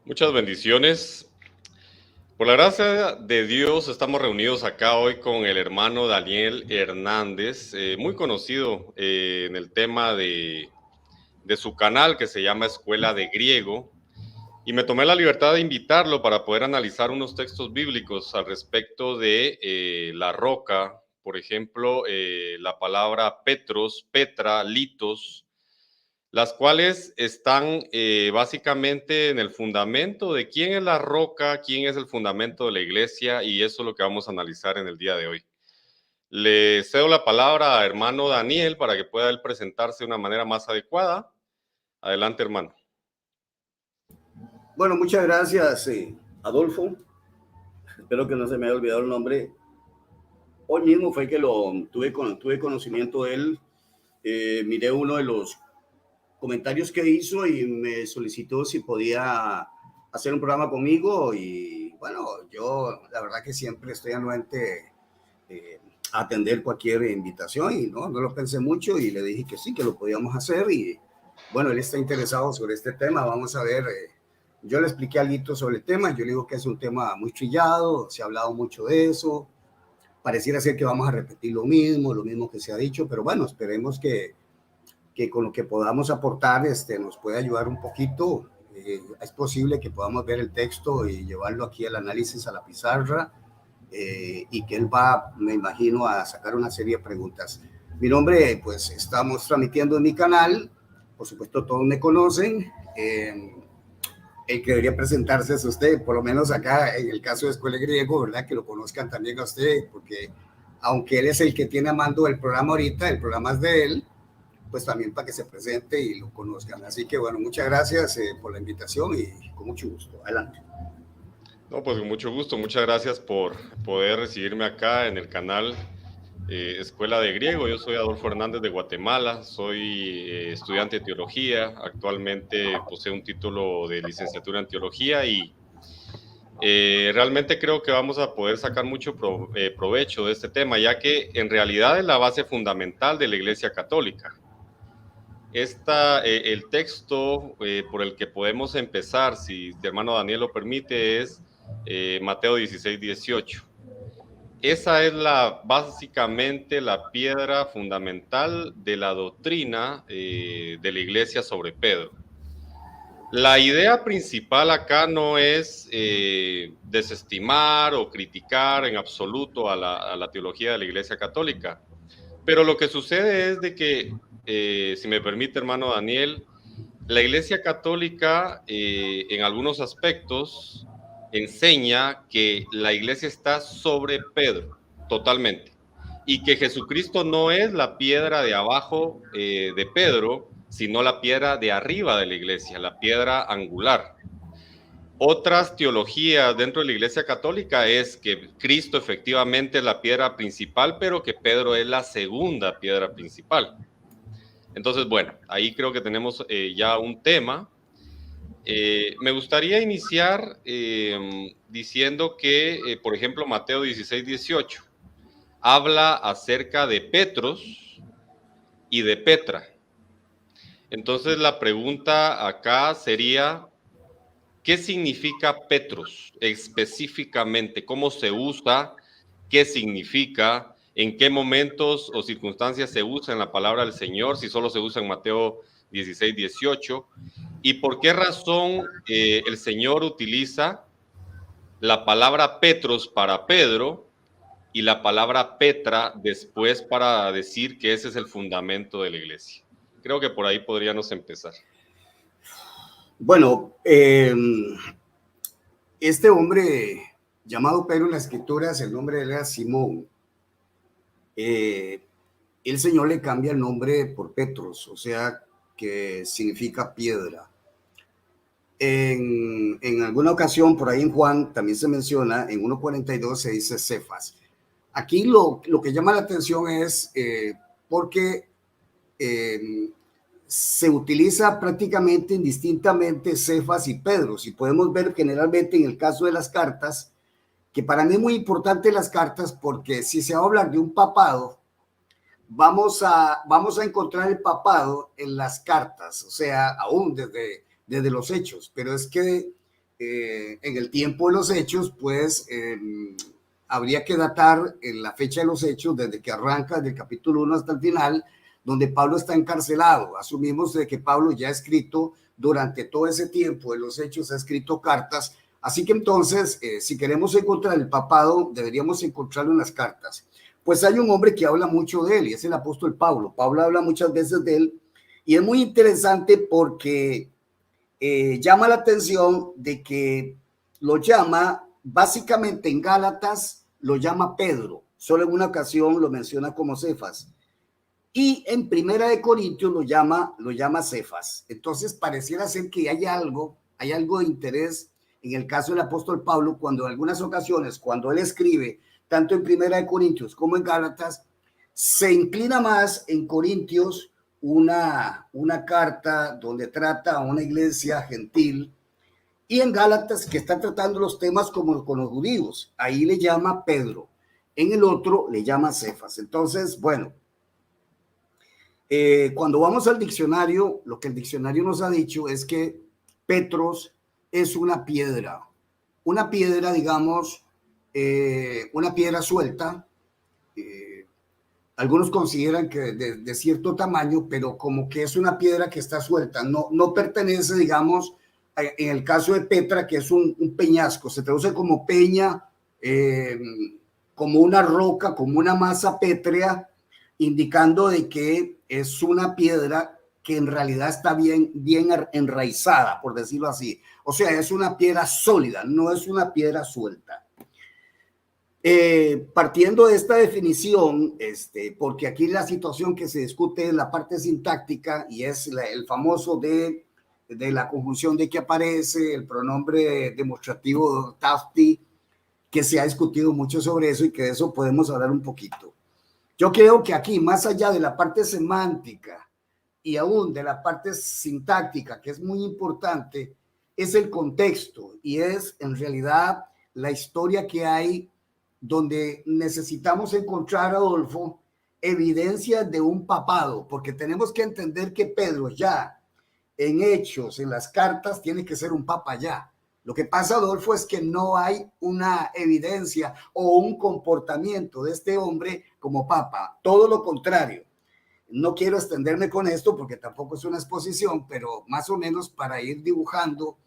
Muchas bendiciones. Por la gracia de Dios estamos reunidos acá hoy con el hermano Daniel Hernández, muy conocido en el tema de su canal que se llama Escuela de Griego. Y me tomé la libertad de invitarlo para poder analizar unos textos bíblicos al respecto de la roca, por ejemplo, la palabra Petros, Petra, Litos, las cuales están básicamente en el fundamento de quién es la roca, quién es el fundamento de la iglesia, y eso es lo que vamos a analizar en el día de hoy. Le cedo la palabra a hermano Daniel para que pueda él presentarse de una manera más adecuada. Adelante, hermano. Bueno, muchas gracias, Adolfo. Espero que no se me haya olvidado el nombre. Hoy mismo fue que tuve conocimiento de él. Miré uno de los comentarios que hizo y me solicitó si podía hacer un programa conmigo. Y bueno, yo la verdad que siempre estoy anuente a atender cualquier invitación y no lo pensé mucho y le dije que sí, que lo podíamos hacer. Y bueno, él está interesado sobre este tema. Vamos a ver. Yo le expliqué algo sobre el tema. Yo le digo que es un tema muy trillado, se ha hablado mucho de eso. Pareciera ser que vamos a repetir lo mismo que se ha dicho, pero bueno, esperemos que con lo que podamos aportar nos puede ayudar un poquito. Es posible que podamos ver el texto y llevarlo aquí al análisis a la pizarra y que él va, me imagino, a sacar una serie de preguntas. Mi nombre, pues estamos transmitiendo en mi canal, por supuesto todos me conocen. El que debería presentarse es usted, por lo menos acá en el caso de Escuela de Griego, ¿verdad? Que lo conozcan también a usted, porque aunque él es el que tiene a mando el programa ahorita, el programa es de él, pues también para que se presente y lo conozcan. Así que bueno, muchas gracias por la invitación y con mucho gusto. Adelante. No, pues con mucho gusto. Muchas gracias por poder recibirme acá en el canal Escuela de Griego. Yo soy Adolfo Hernández de Guatemala, soy estudiante de teología, actualmente poseo un título de licenciatura en teología y realmente creo que vamos a poder sacar mucho provecho de este tema, ya que en realidad es la base fundamental de la Iglesia Católica. El texto por el que podemos empezar, si el hermano Daniel lo permite, es Mateo 16, 18. Esa es básicamente la piedra fundamental de la doctrina de la iglesia sobre Pedro. La idea principal acá no es desestimar o criticar en absoluto a la teología de la iglesia católica, pero lo que sucede es de que, si me permite, hermano Daniel, la iglesia católica en algunos aspectos enseña que la iglesia está sobre Pedro, totalmente, y que Jesucristo no es la piedra de abajo de Pedro, sino la piedra de arriba de la iglesia, la piedra angular. Otras teologías dentro de la iglesia católica es que Cristo efectivamente es la piedra principal, pero que Pedro es la segunda piedra principal. Entonces, bueno, ahí creo que tenemos ya un tema. Me gustaría iniciar diciendo que, por ejemplo, Mateo 16, 18 habla acerca de Petros y de Petra. Entonces, la pregunta acá sería, ¿qué significa Petros específicamente? ¿Cómo se usa? ¿Qué significa? ¿En qué momentos o circunstancias se usa en la palabra del Señor? Si solo se usa en Mateo 16, 18. ¿Y por qué razón el Señor utiliza la palabra Petros para Pedro y la palabra Petra después para decir que ese es el fundamento de la iglesia? Creo que por ahí podríamos empezar. Bueno, este hombre llamado Pedro en las escrituras, el nombre de él era Simón. El Señor le cambia el nombre por Petros, o sea, que significa piedra. En alguna ocasión, por ahí en Juan, también se menciona, en 1:42 se dice Cefas. Aquí lo que llama la atención es porque se utiliza prácticamente indistintamente Cefas y Pedro. Si podemos ver generalmente en el caso de las cartas, que para mí es muy importante las cartas porque si se va a hablar de un papado, vamos a encontrar el papado en las cartas, o sea, aún desde los hechos, pero es que en el tiempo de los hechos, pues habría que datar la fecha de los hechos desde que arranca, del capítulo 1 hasta el final, donde Pablo está encarcelado. Asumimos de que Pablo ya ha escrito durante todo ese tiempo de los hechos, ha escrito cartas. Así que entonces, si queremos encontrar el papado, deberíamos encontrarlo en las cartas. Pues hay un hombre que habla mucho de él y es el apóstol Pablo. Pablo habla muchas veces de él y es muy interesante porque llama la atención de que lo llama, básicamente en Gálatas, lo llama Pedro. Solo en una ocasión lo menciona como Cefas. Y en Primera de Corintios lo llama Cefas. Entonces pareciera ser que hay algo de interés en el caso del apóstol Pablo, cuando en algunas ocasiones, cuando él escribe, tanto en Primera de Corintios como en Gálatas, se inclina más en Corintios una carta donde trata a una iglesia gentil, y en Gálatas que está tratando los temas como con los judíos. Ahí le llama Pedro, en el otro le llama Cefas. Entonces, bueno, cuando vamos al diccionario, lo que el diccionario nos ha dicho es que Petros es una piedra, digamos, una piedra suelta. Algunos consideran que de cierto tamaño, pero como que es una piedra que está suelta, no pertenece, digamos, en el caso de Petra, que es un peñasco, se traduce como peña, como una roca, como una masa pétrea, indicando de que es una piedra que en realidad está bien enraizada, por decirlo así. O sea, es una piedra sólida, no es una piedra suelta. Partiendo de esta definición, porque aquí la situación que se discute es la parte sintáctica y es el famoso de la conjunción de que aparece, el pronombre demostrativo tafti, que se ha discutido mucho sobre eso y que de eso podemos hablar un poquito. Yo creo que aquí, más allá de la parte semántica y aún de la parte sintáctica, que es muy importante, es el contexto y es en realidad la historia que hay, donde necesitamos encontrar, Adolfo, evidencias de un papado, porque tenemos que entender que Pedro ya en hechos, en las cartas, tiene que ser un papa ya. Lo que pasa, Adolfo, es que no hay una evidencia o un comportamiento de este hombre como papa. Todo lo contrario. No quiero extenderme con esto porque tampoco es una exposición, pero más o menos para ir dibujando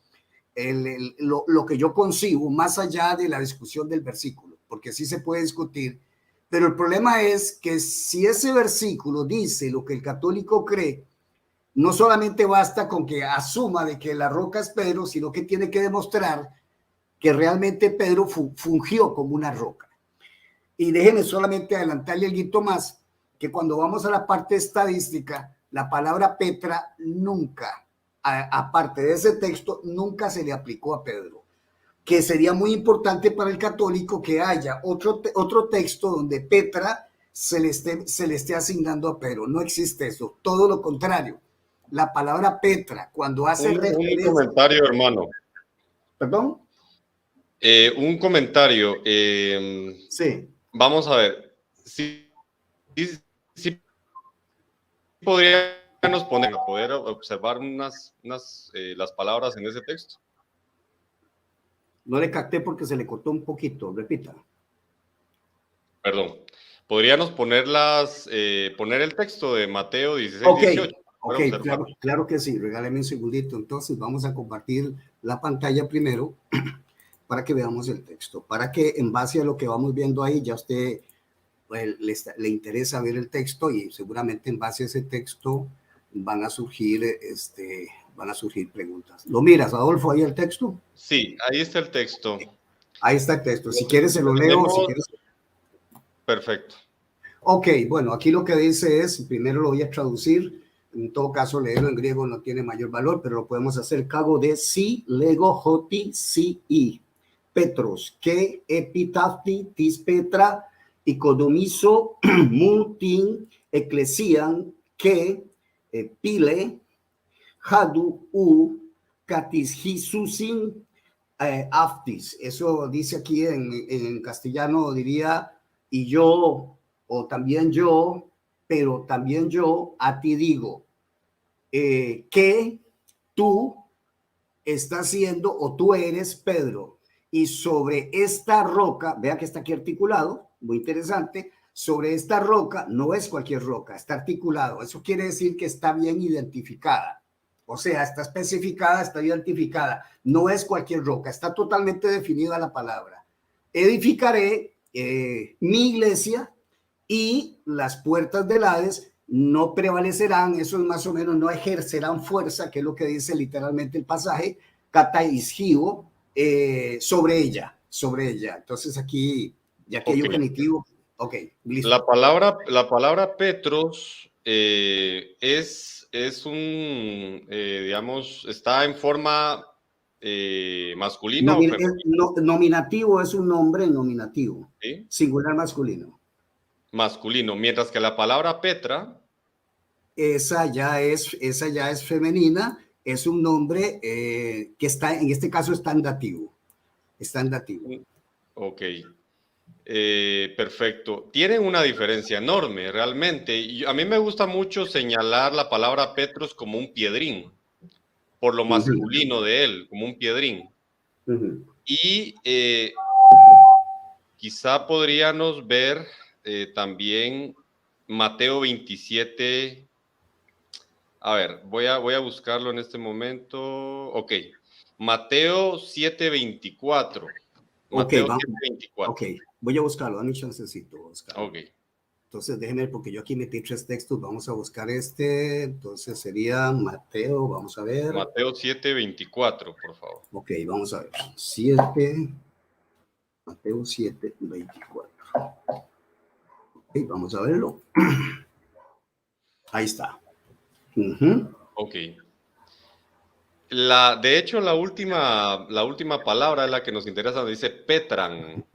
lo que yo concibo más allá de la discusión del versículo, porque sí se puede discutir, pero el problema es que si ese versículo dice lo que el católico cree, no solamente basta con que asuma de que la roca es Pedro, sino que tiene que demostrar que realmente Pedro fungió como una roca. Y déjenme solamente adelantarle algo más, que cuando vamos a la parte estadística, la palabra Petra nunca, aparte de ese texto, nunca se le aplicó a Pedro, que sería muy importante para el católico que haya otro texto donde Petra se le esté asignando a Pedro. No existe eso, todo lo contrario. La palabra Petra, cuando hace referencia... Un comentario, hermano. ¿Perdón? Un comentario. Sí. Vamos a ver. Sí podríamos poder observar las palabras en ese texto. No le capté porque se le cortó un poquito. Repita. Perdón. Podríamos poner el texto de Mateo 16, okay. 18. Ok, claro que sí. Regáleme un segundito. Entonces vamos a compartir la pantalla primero para que veamos el texto. Para que en base a lo que vamos viendo ahí, ya usted pues, le interesa ver el texto y seguramente en base a ese texto van a surgir preguntas. ¿Lo miras, Adolfo, ahí el texto? Sí, ahí está el texto. Ahí está el texto. Si quieres se lo leo. Si quieres... Perfecto. Ok, bueno, aquí lo que dice es, primero lo voy a traducir, en todo caso leerlo en griego no tiene mayor valor, pero lo podemos hacer cargo de si lego hoti si i. Petros, que epitafti tis Petra, icodomiso multin ecclesian, que pile hadu u catishisusin aftis. Eso dice aquí en castellano, diría, y yo, o también yo, pero también yo a ti digo, que tú está siendo, o tú eres Pedro, y sobre esta roca, vea que está aquí articulado, muy interesante, sobre esta roca, no es cualquier roca, está articulado, eso quiere decir que está bien identificada, o sea, está especificada, está identificada, no es cualquier roca, está totalmente definida la palabra. Edificaré mi iglesia y las puertas del Hades no prevalecerán, eso es más o menos, no ejercerán fuerza, que es lo que dice literalmente el pasaje, kata ishivo, sobre ella. Entonces aquí, ya que hay un genitivo, ok, listo. La palabra Petros es un, digamos, está en forma masculina o femenina. Nominativo es un nombre nominativo, ¿Sí? singular masculino. Masculino, mientras que la palabra Petra... Esa ya es femenina, es un nombre que está, en este caso está en dativo. Está en dativo. Ok. Perfecto. Tienen una diferencia enorme, realmente. Y a mí me gusta mucho señalar la palabra Petros como un piedrín, por lo masculino de él, como un piedrín. Y quizá podríamos ver también Mateo 27. A ver, voy a buscarlo en este momento. Ok. Mateo 7:24. Mateo 7:24. Ok, voy a buscarlo, dame un chancecito. Ok. Entonces déjenme, porque yo aquí metí 3 textos, vamos a buscar este. Entonces sería Mateo, vamos a ver. Mateo 7:24, por favor. Ok, vamos a ver. Mateo 7:24. Ok, vamos a verlo. Ahí está. Ok. De hecho, la última palabra es la que nos interesa, dice Petran.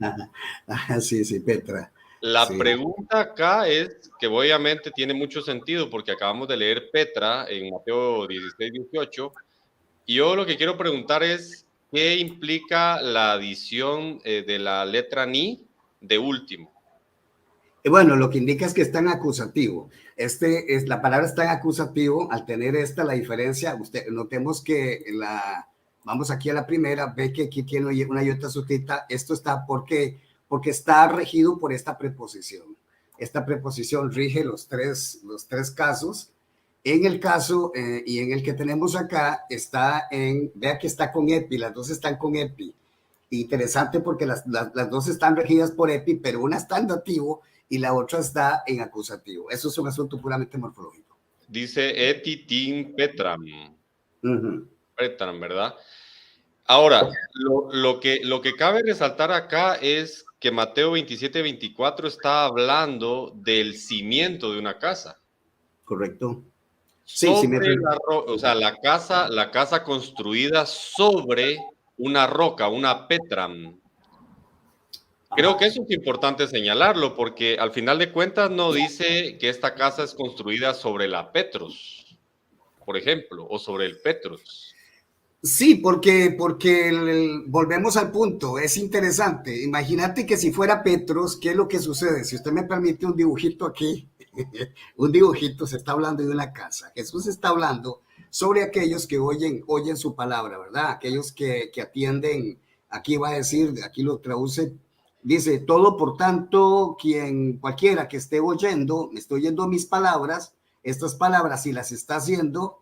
Sí, Petra. La pregunta acá es que obviamente tiene mucho sentido porque acabamos de leer Petra en Mateo 16:18. Y yo lo que quiero preguntar es, ¿qué implica la adición de la letra ni de último? Bueno, lo que indica es que está en acusativo. La palabra está en acusativo. Al tener la diferencia, notemos que vamos aquí a la primera, ve que aquí tiene una iota suscrita. Esto está porque está regido por esta preposición. Esta preposición rige los tres casos. En el caso y en el que tenemos acá, vea que está con epi, las dos están con epi. Interesante porque las dos están regidas por epi, pero una está en dativo y la otra está en acusativo. Eso es un asunto puramente morfológico. Dice etitin petram. Petram, ¿verdad? Ahora, lo que cabe resaltar acá es que Mateo 27:24 está hablando del cimiento de una casa. Correcto. O sea, la casa construida sobre una roca, una petram. Creo que eso es importante señalarlo porque al final de cuentas no dice que esta casa es construida sobre la Petros, por ejemplo, o sobre el Petros. Sí, porque volvemos al punto, es interesante. Imagínate que si fuera Petros, ¿qué es lo que sucede? Si usted me permite un dibujito aquí, un dibujito, se está hablando de una casa. Jesús está hablando sobre aquellos que oyen su palabra, ¿verdad? Aquellos que atienden, aquí va a decir, aquí lo traduce, dice, todo por tanto, cualquiera que esté oyendo, me esté oyendo mis palabras, estas palabras, si las está haciendo,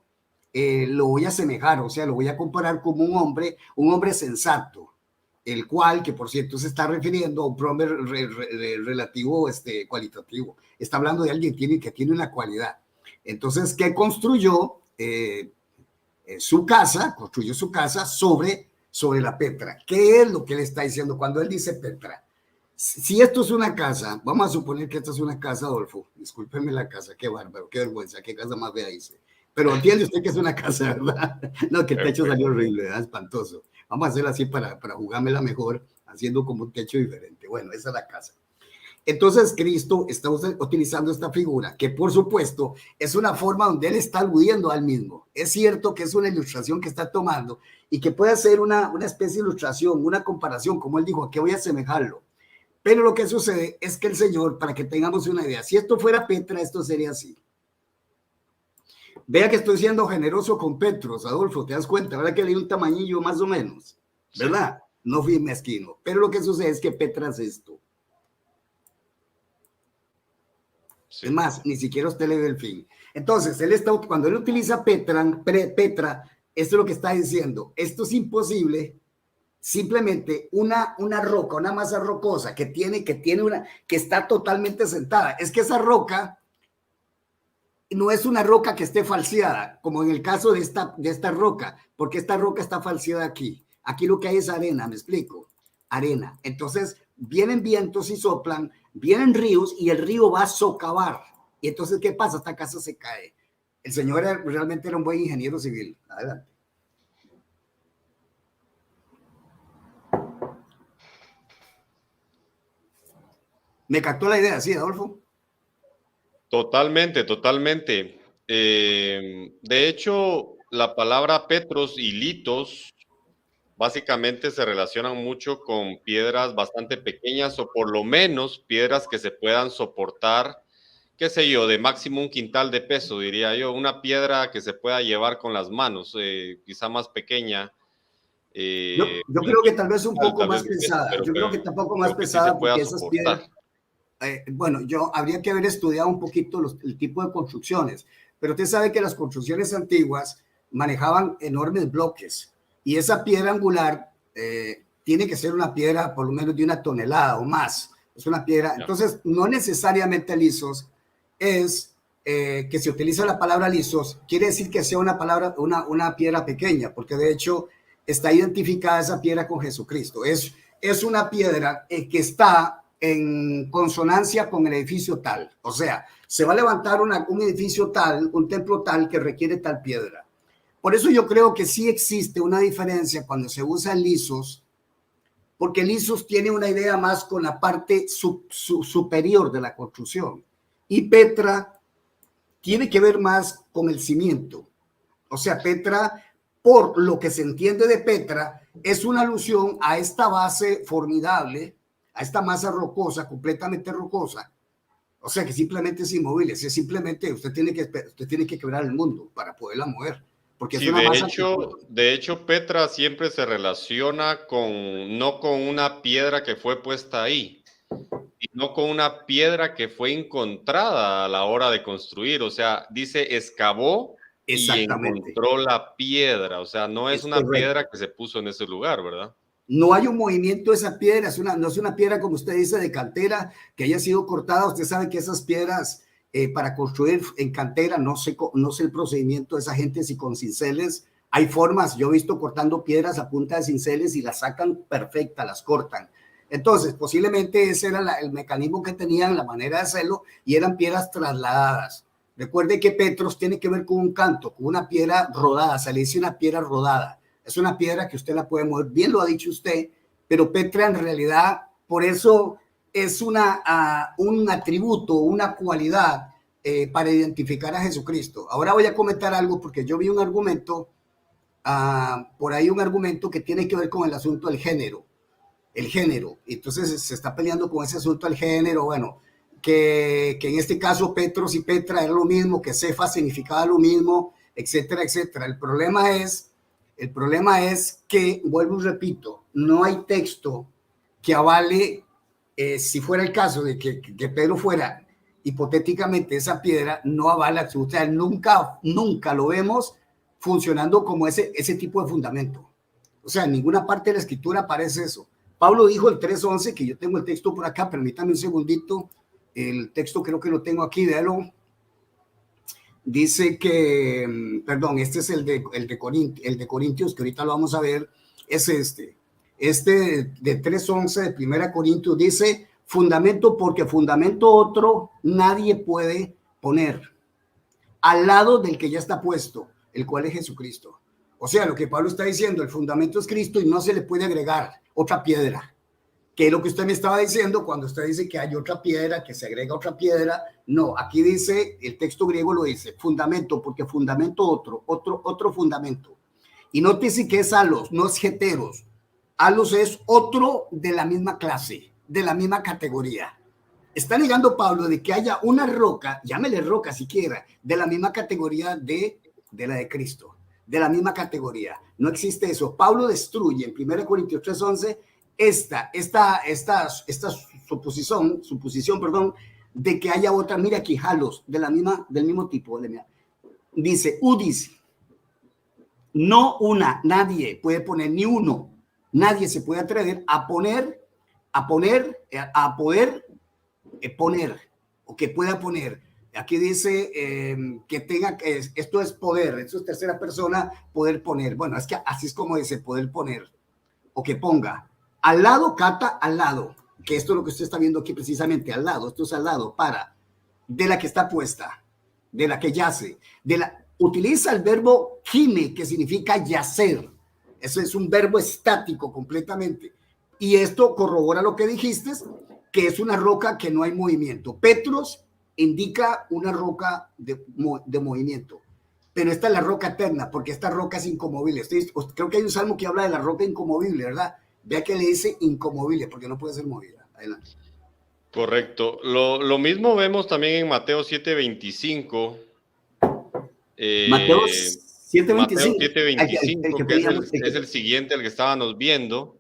lo voy a asemejar, o sea, lo voy a comparar como un hombre sensato, el cual, que por cierto se está refiriendo a un pronombre relativo, cualitativo. Está hablando de alguien que tiene una cualidad. Entonces, que construyó su casa sobre la Petra. ¿Qué es lo que le está diciendo cuando él dice Petra? Si esto es una casa, vamos a suponer que esta es una casa, Adolfo, discúlpeme la casa, qué bárbaro, qué vergüenza, qué casa más fea hice. Pero entiende usted que es una casa, ¿verdad? No, que el techo salió horrible, ¿verdad? Espantoso. Vamos a hacerlo así para jugármela mejor, haciendo como un techo diferente. Bueno, esa es la casa. Entonces, Cristo está utilizando esta figura, que por supuesto es una forma donde él está aludiendo al mismo. Es cierto que es una ilustración que está tomando y que puede ser una especie de ilustración, una comparación, como él dijo, que voy a asemejarlo. Pero lo que sucede es que el Señor, para que tengamos una idea, si esto fuera Petra, esto sería así. Vea que estoy siendo generoso con Petros, Adolfo, te das cuenta, ¿verdad que le di un tamañillo más o menos? ¿Verdad? Sí. No fui mezquino. Pero lo que sucede es que Petra es esto. Sí. Es más, ni siquiera usted le ve el fin. Entonces, cuando él utiliza Petra, esto es lo que está diciendo. Esto es imposible. Simplemente una roca, una masa rocosa que está totalmente sentada. Es que esa roca no es una roca que esté falseada, como en el caso de esta roca, porque esta roca está falseada aquí. Aquí lo que hay es arena, ¿me explico? Arena. Entonces, vienen vientos y soplan, vienen ríos y el río va a socavar. Y entonces, ¿qué pasa? Esta casa se cae. El señor realmente era un buen ingeniero civil. Adelante. ¿Me captó la idea? ¿Sí, Adolfo? Totalmente, totalmente. De hecho, la palabra Petros y litos básicamente se relacionan mucho con piedras bastante pequeñas o por lo menos piedras que se puedan soportar, qué sé yo, de máximo 1 quintal de peso, diría yo. Una piedra que se pueda llevar con las manos, quizá más pequeña. Yo creo que tal vez un poco más pesada. Yo creo que tampoco más pesada porque esas piedras... bueno, habría que haber estudiado un poquito el tipo de construcciones, pero usted sabe que las construcciones antiguas manejaban enormes bloques y esa piedra angular tiene que ser una piedra por lo menos de 1 tonelada o más. Es una piedra, entonces no necesariamente lisos es que se utiliza la palabra lisos, quiere decir que sea una piedra pequeña, porque de hecho está identificada esa piedra con Jesucristo. Es una piedra que está en consonancia con el edificio tal. O sea, se va a levantar un edificio tal, un templo tal que requiere tal piedra. Por eso yo creo que sí existe una diferencia cuando se usa lisos, porque lisos tiene una idea más con la parte superior de la construcción. Y Petra tiene que ver más con el cimiento. O sea, Petra, por lo que se entiende de Petra, es una alusión a esta base formidable, a esta masa rocosa, completamente rocosa. O sea, que simplemente es inmóvil. Es simplemente usted tiene que quebrar el mundo para poderla mover. Porque sí, es una masa de hecho, Petra siempre se relaciona no con una piedra que fue puesta ahí, sino con una piedra que fue encontrada a la hora de construir. O sea, dice excavó y encontró la piedra. O sea, no es una piedra que se puso en ese lugar, ¿verdad? No hay un movimiento de esa piedra, no es una piedra, como usted dice, de cantera que haya sido cortada. Usted sabe que esas piedras para construir en cantera, no sé el procedimiento de esa gente, si con cinceles. Hay formas, yo he visto cortando piedras a punta de cinceles y las sacan perfectas, las cortan. Entonces, posiblemente ese era el mecanismo que tenían, la manera de hacerlo, y eran piedras trasladadas. Recuerde que Petros tiene que ver con un canto, con una piedra rodada, se le dice una piedra rodada. Es una piedra que usted la puede mover, bien lo ha dicho usted, pero Petra en realidad, por eso es un atributo, una cualidad para identificar a Jesucristo. Ahora voy a comentar algo porque yo vi un argumento, por ahí un argumento que tiene que ver con el asunto del género. El género, entonces se está peleando con ese asunto del género, bueno, que en este caso Petros y Petra era lo mismo, que Cefa significaba lo mismo, etcétera, etcétera. El problema es que, vuelvo y repito, no hay texto que avale, si fuera el caso de que Pedro fuera hipotéticamente esa piedra, no avala absolutamente, nunca lo vemos funcionando como ese tipo de fundamento. O sea, en ninguna parte de la escritura aparece eso. Pablo dijo el 3:11, que yo tengo el texto por acá, permítame un segundito, el texto creo que lo tengo aquí, véalo. Dice que, perdón, este es el de Corintios, que ahorita lo vamos a ver, es este de 3:11 de 1 Corintios, dice, fundamento, porque fundamento otro nadie puede poner al lado del que ya está puesto, el cual es Jesucristo. O sea, lo que Pablo está diciendo, el fundamento es Cristo y no se le puede agregar otra piedra, que es lo que usted me estaba diciendo cuando usted dice que hay otra piedra, que se agrega otra piedra. No, aquí dice, el texto griego lo dice, fundamento, porque fundamento otro fundamento. Y nótese que es alos, no es heteros. Alos es otro de la misma clase, de la misma categoría. está negando Pablo de que haya una roca, llámele roca siquiera, de la misma categoría de la de Cristo, de la misma categoría. No existe eso. Pablo destruye en 1 Corintios 3:11 esta suposición, perdón, de que haya otra, mira aquí, halos, del mismo tipo. Dice, udis, no una, nadie puede poner, ni uno, nadie se puede atrever a poder poner, o que pueda poner. Aquí dice que tenga, esto es poder, esto es tercera persona, poder poner. Bueno, es que así es como dice, poder poner, o que ponga. Al lado, cata al lado, que esto es lo que usted está viendo aquí precisamente, al lado, esto es al lado, de la que está puesta, de la que yace, utiliza el verbo gime, que significa yacer. Eso es un verbo estático completamente. Y esto corrobora lo que dijiste, que es una roca que no hay movimiento. Petros indica una roca de movimiento, pero esta es la roca eterna, porque esta roca es inconmovible. Creo que hay un salmo que habla de la roca inconmovible, ¿verdad? Vea que le dice inconmovible, porque no puede ser movida. Adelante. Correcto. Lo mismo vemos también en Mateo 7:25. Mateo 7:25. Mateo 7:25, que es el siguiente al que estábamos viendo,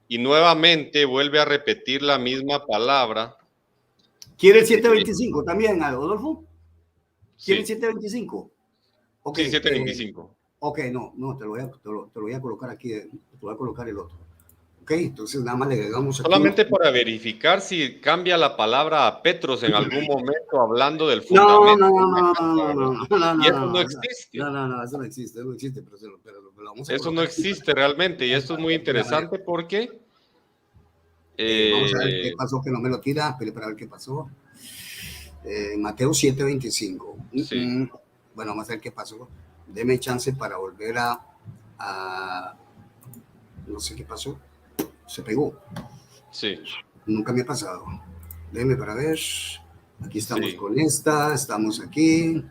y nuevamente vuelve a repetir la misma palabra. ¿Quiere el 7:25 también, Adolfo? ¿Quiere Sí. el 7:25? Okay, sí, 7:25. Ok, no, te lo voy a colocar aquí, te voy a colocar el otro. Ok, entonces nada más le agregamos aquí. Solamente para verificar si cambia la palabra a Petros en algún momento hablando del fundamento. No, y eso no existe. No, eso no existe, pero lo vamos a Eso colocar no existe realmente, y esto es muy interesante porque... vamos a ver qué pasó, que no me lo tira, pero para ver qué pasó. Mateo 7:25. Sí. Bueno, vamos a ver qué pasó. Deme chance para volver a no sé qué pasó. Se pegó. Sí. Nunca me ha pasado. Déjeme para ver. Aquí estamos Sí. con esta, estamos aquí.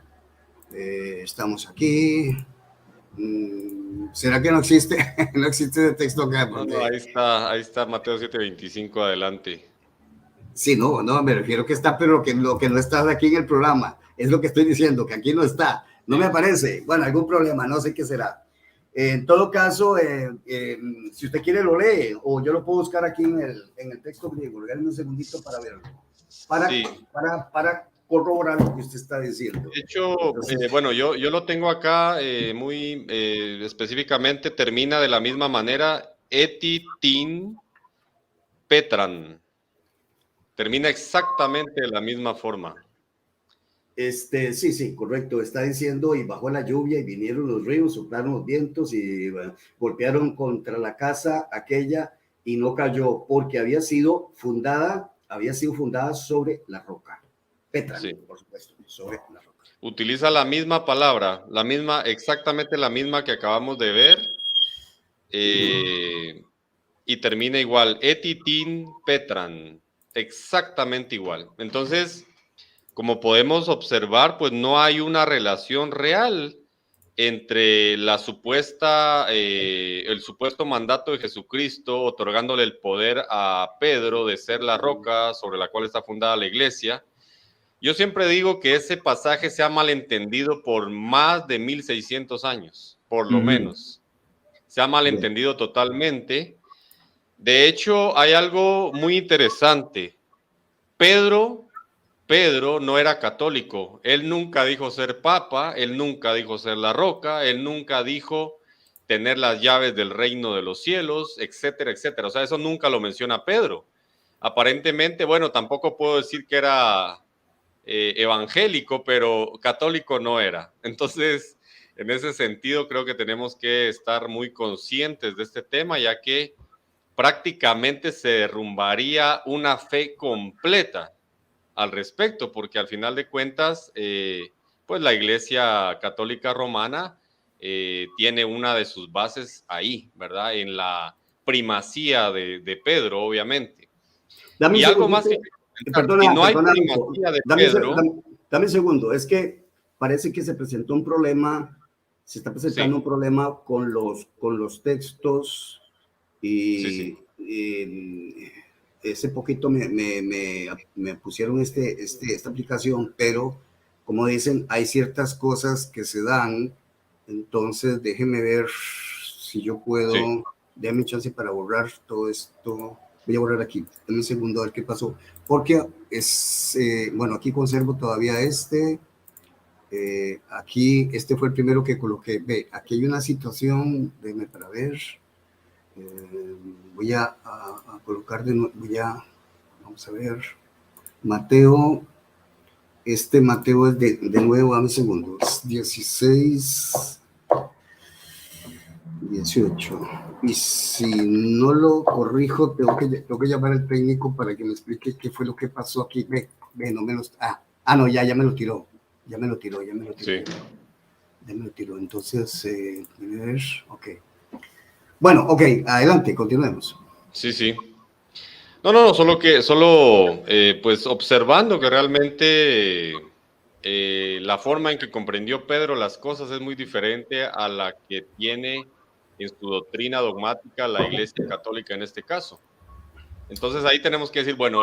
Estamos aquí. ¿Será que no existe? No existe de texto acá. Porque... No, ahí está Mateo 7:25, adelante. Sí, no, me refiero que está, pero lo que no está aquí en el programa. Es lo que estoy diciendo, que aquí no está. No me aparece. Bueno, algún problema, no sé qué será. En todo caso, si usted quiere lo lee, o yo lo puedo buscar aquí en el texto griego. Regáleme un segundito para verlo. Para corroborar lo que usted está diciendo. De hecho, bueno, yo lo tengo acá muy específicamente, termina de la misma manera, etitin petran. Termina exactamente de la misma forma. Sí, correcto. Está diciendo, y bajó la lluvia y vinieron los ríos, soplaron los vientos y golpearon contra la casa aquella y no cayó, porque había sido fundada sobre la roca. Petra, sí. Por supuesto, sobre la roca. Utiliza la misma palabra, exactamente la misma que acabamos de ver, y termina igual, etitin petran, exactamente igual. Entonces, como podemos observar, pues no hay una relación real entre el supuesto mandato de Jesucristo, otorgándole el poder a Pedro de ser la roca sobre la cual está fundada la iglesia. Yo siempre digo que ese pasaje se ha malentendido por más de 1600 años, por lo menos. Se ha malentendido totalmente. De hecho, hay algo muy interesante. Pedro no era católico. Él nunca dijo ser papa, él nunca dijo ser la roca, él nunca dijo tener las llaves del reino de los cielos, etcétera, etcétera. O sea, eso nunca lo menciona Pedro. Aparentemente, bueno, tampoco puedo decir que era evangélico, pero católico no era. Entonces, en ese sentido, creo que tenemos que estar muy conscientes de este tema, ya que prácticamente se derrumbaría una fe completa al respecto, porque al final de cuentas, pues la Iglesia Católica Romana tiene una de sus bases ahí, ¿verdad? En la primacía de Pedro, obviamente. Y algo más que... Perdona, no hay primacía de Pedro. Dame un segundo, es que parece que se presentó un problema, se está presentando un problema con los textos y ese poquito me pusieron esta aplicación, pero como dicen, hay ciertas cosas que se dan, entonces déjenme ver si yo puedo, Sí. déjame chance para borrar todo esto. Voy a borrar aquí, en un segundo a ver qué pasó, porque es, bueno, aquí conservo todavía aquí, este fue el primero que coloqué. Ve, aquí hay una situación, déjeme para ver, voy a colocar de nuevo, vamos a ver, Mateo, Mateo es de nuevo, dame un segundo, es 16, 18. Y si no lo corrijo, tengo que llamar al técnico para que me explique qué fue lo que pasó aquí. Ve, no me lo... no, ya me lo tiró. Ya me lo tiró. Sí. Ya me lo tiró. Entonces, ok. Bueno, ok, adelante, continuemos. Sí. No, solo pues observando que realmente la forma en que comprendió Pedro las cosas es muy diferente a la que tiene en su doctrina dogmática la Iglesia Católica en este caso. Entonces ahí tenemos que decir, bueno,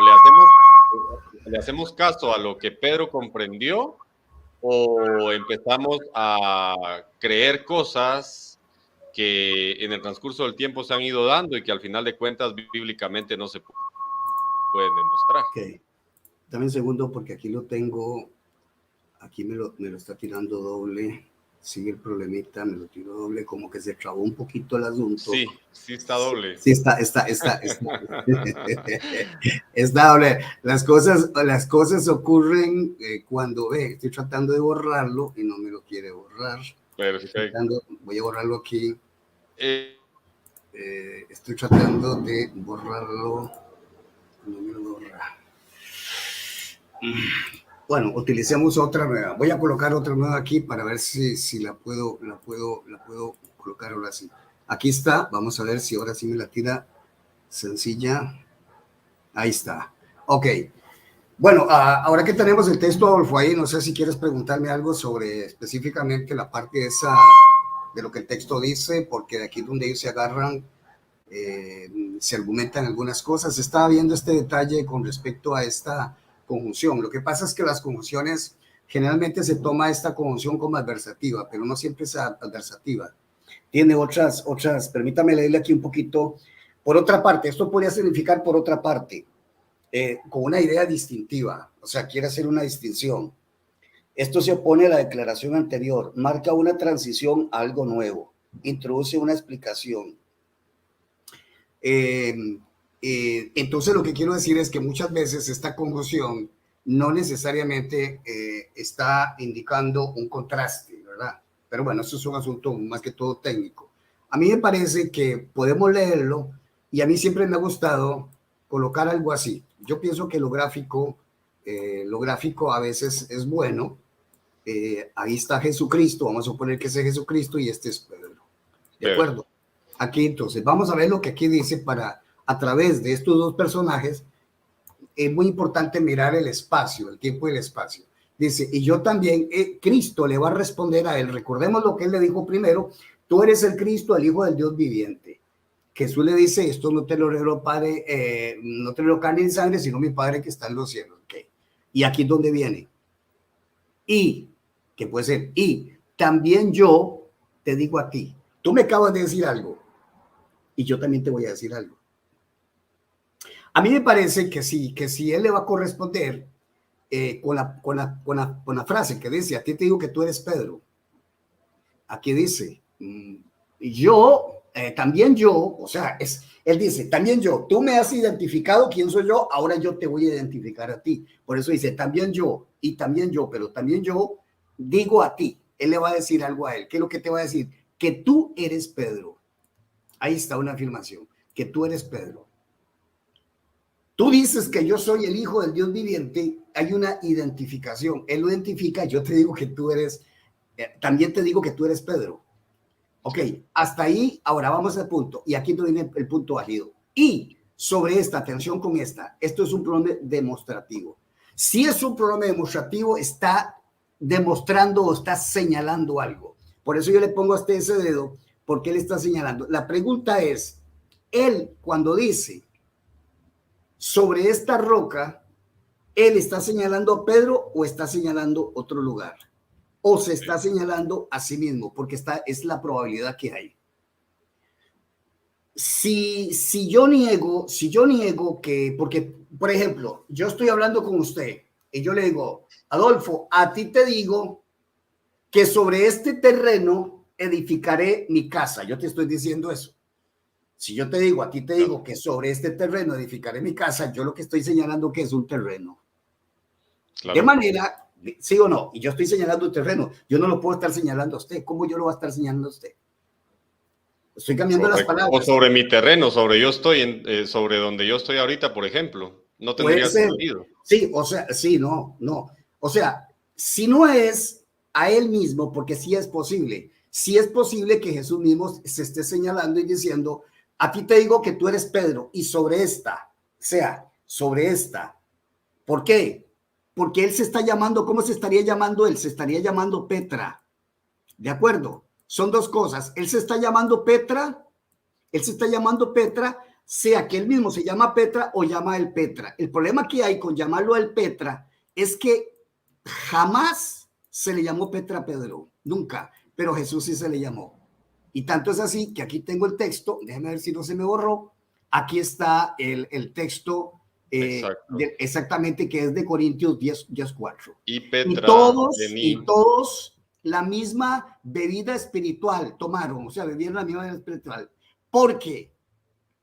¿le hacemos caso a lo que Pedro comprendió o empezamos a creer cosas que en el transcurso del tiempo se han ido dando y que al final de cuentas bíblicamente no se pueden demostrar? Ok, dame un segundo porque aquí lo tengo, aquí me lo está tirando doble, sigue el problemita, me lo tiro doble, como que se trabó un poquito el asunto. Sí está doble. Sí, está doble. Las cosas ocurren cuando estoy tratando de borrarlo y no me lo quiere borrar. Perfecto. Voy a borrarlo aquí. Estoy tratando de borrarlo. No me lo borra. Bueno, utilicemos otra nueva. Voy a colocar otra nueva aquí para ver si la puedo colocar ahora sí. Aquí está. Vamos a ver si ahora sí me la tira sencilla. Ahí está. Ok. Bueno, ahora que tenemos el texto, Adolfo, ahí, no sé si quieres preguntarme algo sobre específicamente la parte esa de lo que el texto dice, porque de aquí donde ellos se agarran, se argumentan algunas cosas. Estaba viendo este detalle con respecto a esta conjunción. Lo que pasa es que las conjunciones, generalmente se toma esta conjunción como adversativa, pero no siempre es adversativa. Tiene otras, permítame leerle aquí un poquito. Por otra parte, esto podría significar por otra parte, con una idea distintiva, o sea, quiere hacer una distinción. Esto se opone a la declaración anterior, marca una transición a algo nuevo, introduce una explicación. Entonces lo que quiero decir es que muchas veces esta conjunción no necesariamente está indicando un contraste, ¿verdad? Pero bueno, eso es un asunto más que todo técnico. A mí me parece que podemos leerlo y a mí siempre me ha gustado colocar algo así. Yo pienso que lo gráfico a veces es bueno. Ahí está Jesucristo, vamos a suponer que ese es Jesucristo y este es Pedro. ¿De acuerdo? Aquí entonces, vamos a ver lo que aquí dice a través de estos dos personajes, es muy importante mirar el espacio, el tiempo y el espacio. Dice, y yo también, Cristo le va a responder a él. Recordemos lo que él le dijo primero, tú eres el Cristo, el Hijo del Dios viviente. Jesús le dice, esto no te lo reveló Padre, no te lo carne ni sangre, sino mi Padre que está en los cielos. Okay. Y aquí es donde viene. Y, ¿qué puede ser? Y también yo te digo a ti, tú me acabas de decir algo y yo también te voy a decir algo. A mí me parece que si él le va a corresponder con la frase que dice, a ti te digo que tú eres Pedro. Aquí dice, también yo, o sea, él dice, también yo, tú me has identificado quién soy yo, ahora yo te voy a identificar a ti. Por eso dice, también yo, y también yo, pero también yo digo a ti. Él le va a decir algo a él. ¿Qué es lo que te va a decir? Que tú eres Pedro. Ahí está una afirmación, que tú eres Pedro. Tú dices que yo soy el Hijo del Dios viviente, hay una identificación. Él lo identifica, yo te digo que tú eres, también te digo que tú eres Pedro. Ok, hasta ahí, ahora vamos al punto. Y aquí viene el punto álgido. Y sobre esta, atención con esto es un pronombre demostrativo. Si es un pronombre demostrativo, está demostrando o está señalando algo. Por eso yo le pongo hasta ese dedo, porque él está señalando. La pregunta es, él cuando dice, sobre esta roca, él está señalando a Pedro o está señalando otro lugar, o se está señalando a sí mismo, porque es la probabilidad que hay. Si yo niego que, porque, por ejemplo, yo estoy hablando con usted y yo le digo, Adolfo, a ti te digo que sobre este terreno edificaré mi casa. Yo te estoy diciendo eso. Si yo te digo, a ti te digo que sobre este terreno edificaré mi casa, yo lo que estoy señalando que es un terreno. Claro. De manera, sí o no, y yo estoy señalando un terreno. Yo no lo puedo estar señalando a usted. ¿Cómo yo lo voy a estar señalando a usted? Estoy cambiando las palabras. O sobre mi terreno, sobre donde yo estoy ahorita, por ejemplo. No tendría sentido. Sí, o sea, sí, no. O sea, si no es a él mismo, porque sí es posible que Jesús mismo se esté señalando y diciendo, a ti te digo que tú eres Pedro, y sobre esta. ¿Por qué? Porque él se está llamando, ¿cómo se estaría llamando él? Se estaría llamando Petra. ¿De acuerdo? Son dos cosas. Él se está llamando Petra, sea que él mismo se llama Petra o llama él Petra. El problema que hay con llamarlo a él Petra es que jamás se le llamó Petra a Pedro, nunca, pero Jesús sí se le llamó. Y tanto es así que aquí tengo el texto, déjame ver si no se me borró, aquí está el texto exactamente que es de Corintios 10:4. Y Petra, y todos la misma bebida espiritual tomaron, o sea, bebieron la misma bebida espiritual, porque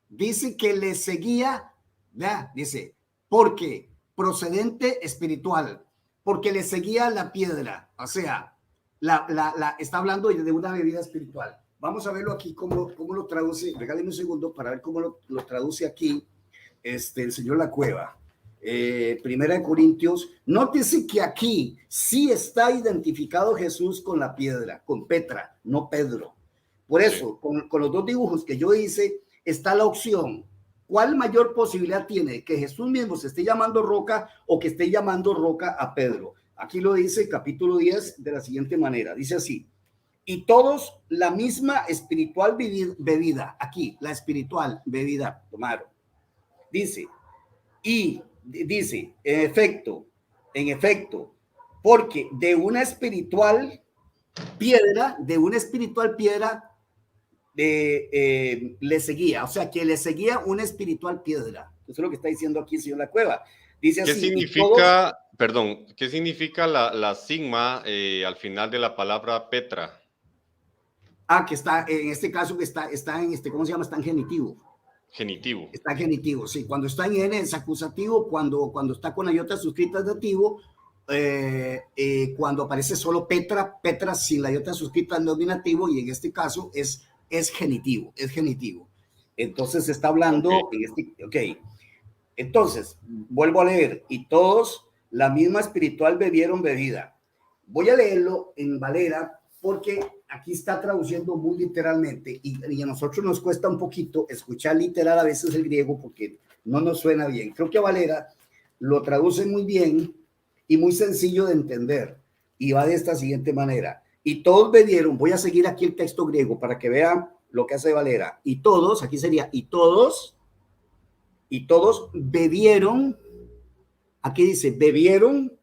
dice que le seguía, ¿verdad? Dice, porque procedente espiritual, porque le seguía la piedra, o sea, está hablando de una bebida espiritual. Vamos a verlo aquí, cómo lo traduce, regáleme un segundo para ver cómo lo traduce aquí el señor La Cueva. Primera de Corintios, nótese que aquí sí está identificado Jesús con la piedra, con Petra, no Pedro. Por eso, con los dos dibujos que yo hice, está la opción. ¿Cuál mayor posibilidad tiene? ¿Que Jesús mismo se esté llamando roca o que esté llamando roca a Pedro? Aquí lo dice capítulo 10 de la siguiente manera. Dice así, y todos la misma espiritual bebida, aquí, la espiritual bebida tomaron. Dice, en efecto, porque de una espiritual piedra, le seguía, o sea, que le seguía una espiritual piedra. Eso es lo que está diciendo aquí el señor La Cueva. Dice así, ¿qué significa la sigma al final de la palabra Petra? Que está, en este caso, que está en ¿cómo se llama? Está en genitivo. Genitivo. Está en genitivo, sí. Cuando está en N es acusativo, cuando está con la iota suscrita es dativo, cuando aparece solo Petra sin la iota suscrita es nominativo, y en este caso es genitivo. Entonces se está hablando Entonces, vuelvo a leer, y todos la misma espiritual bebieron bebida. Voy a leerlo en Valera porque aquí está traduciendo muy literalmente y a nosotros nos cuesta un poquito escuchar literal a veces el griego porque no nos suena bien. Creo que Valera lo traduce muy bien y muy sencillo de entender, y va de esta siguiente manera. Y todos bebieron, voy a seguir aquí el texto griego para que vean lo que hace Valera. Y todos, aquí sería, y todos bebieron, aquí dice, bebieron,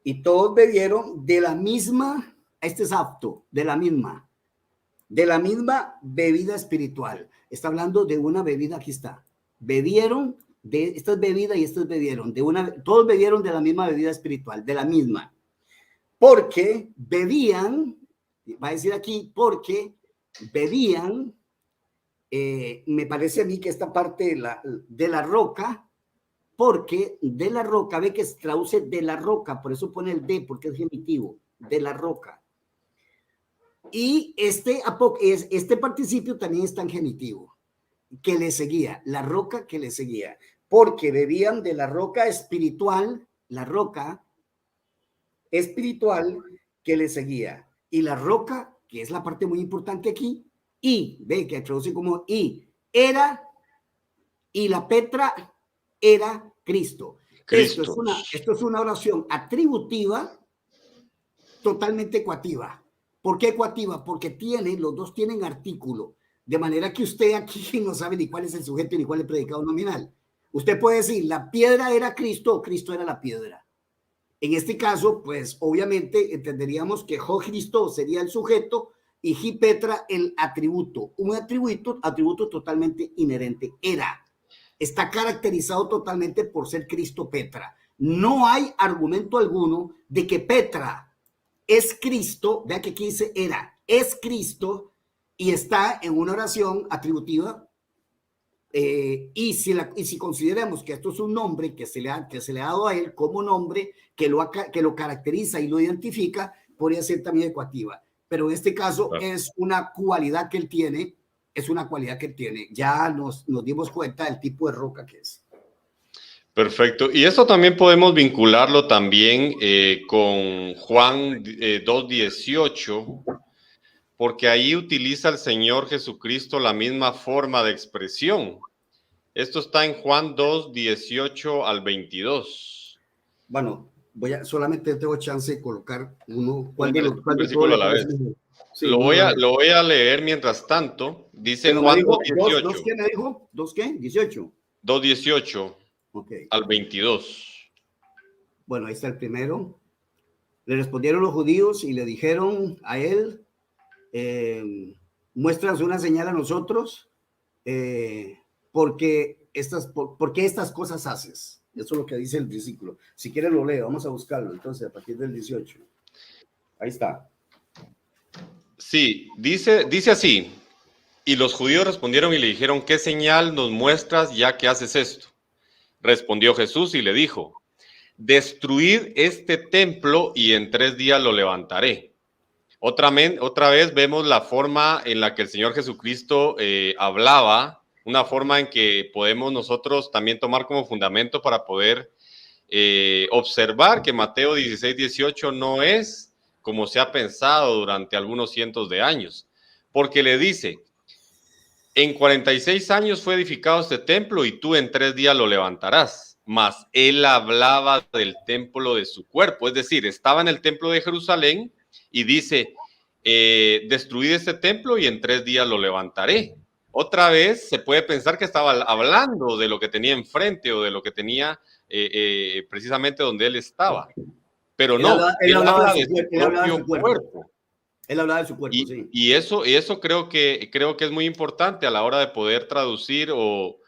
y todos bebieron de la misma, este es apto, de la misma bebida espiritual. Está hablando de una bebida, aquí está, bebieron, esta es bebida y estos bebieron, todos bebieron de la misma bebida espiritual, de la misma, porque bebían, va a decir aquí, porque bebían, me parece a mí que esta parte de la roca, porque de la roca, ve que se traduce de la roca, por eso pone el de, porque es genitivo, de la roca. Y este participio también está en genitivo, que le seguía, la roca que le seguía, porque bebían de la roca espiritual, que le seguía, y la roca, que es la parte muy importante aquí, y ve que traduce como y la Petra era Cristo. Esto es una oración atributiva totalmente ecuativa. ¿Por qué ecuativa? Porque los dos tienen artículo, de manera que usted aquí no sabe ni cuál es el sujeto ni cuál es el predicado nominal. Usted puede decir, la piedra era Cristo o Cristo era la piedra. En este caso, pues obviamente entenderíamos que Jo Cristo sería el sujeto y Ji Petra el atributo. Un atributo totalmente inherente. Está caracterizado totalmente por ser Cristo Petra. No hay argumento alguno de que Petra es Cristo, vea que aquí dice es Cristo y está en una oración atributiva. Y si consideramos que esto es un nombre que se le ha dado a él como nombre que lo caracteriza y lo identifica, podría ser también ecuativa. Pero en este caso es una cualidad que él tiene, Ya nos dimos cuenta del tipo de roca que es. Perfecto. Y esto también podemos vincularlo también con Juan 2:18, porque ahí utiliza el Señor Jesucristo la misma forma de expresión. Esto está en Juan 2:18 al 22. Bueno, solamente tengo chance de colocar uno. ¿Cuál versículo a la vez? Sí, lo voy a leer mientras tanto. Dice Juan 2:18. ¿Dos qué me dijo? ¿Dos qué? 18. 2:18 al 22. Bueno, ahí está el primero. Le respondieron los judíos y le dijeron a él, muéstranos una señal a nosotros, porque estas cosas haces. Eso es lo que dice el versículo. Si quieren lo leo, vamos a buscarlo. Entonces, a partir del 18. Ahí está. Sí, dice así. Y los judíos respondieron y le dijeron, ¿qué señal nos muestras ya que haces esto? Respondió Jesús y le dijo, destruid este templo y en 3 días lo levantaré. Otra vez vemos la forma en la que el Señor Jesucristo hablaba, una forma en que podemos nosotros también tomar como fundamento para poder observar que Mateo 16:18 no es como se ha pensado durante algunos cientos de años, porque le dice, en 46 años fue edificado este templo y tú en 3 días lo levantarás. Mas él hablaba del templo de su cuerpo, es decir, estaba en el templo de Jerusalén y dice, destruid este templo y en 3 días lo levantaré. Otra vez se puede pensar que estaba hablando de lo que tenía enfrente o de lo que tenía precisamente donde él estaba. Pero no, él habla de su propio cuerpo. Él hablaba de su cuerpo, sí. Y eso creo que es muy importante a la hora de poder traducir o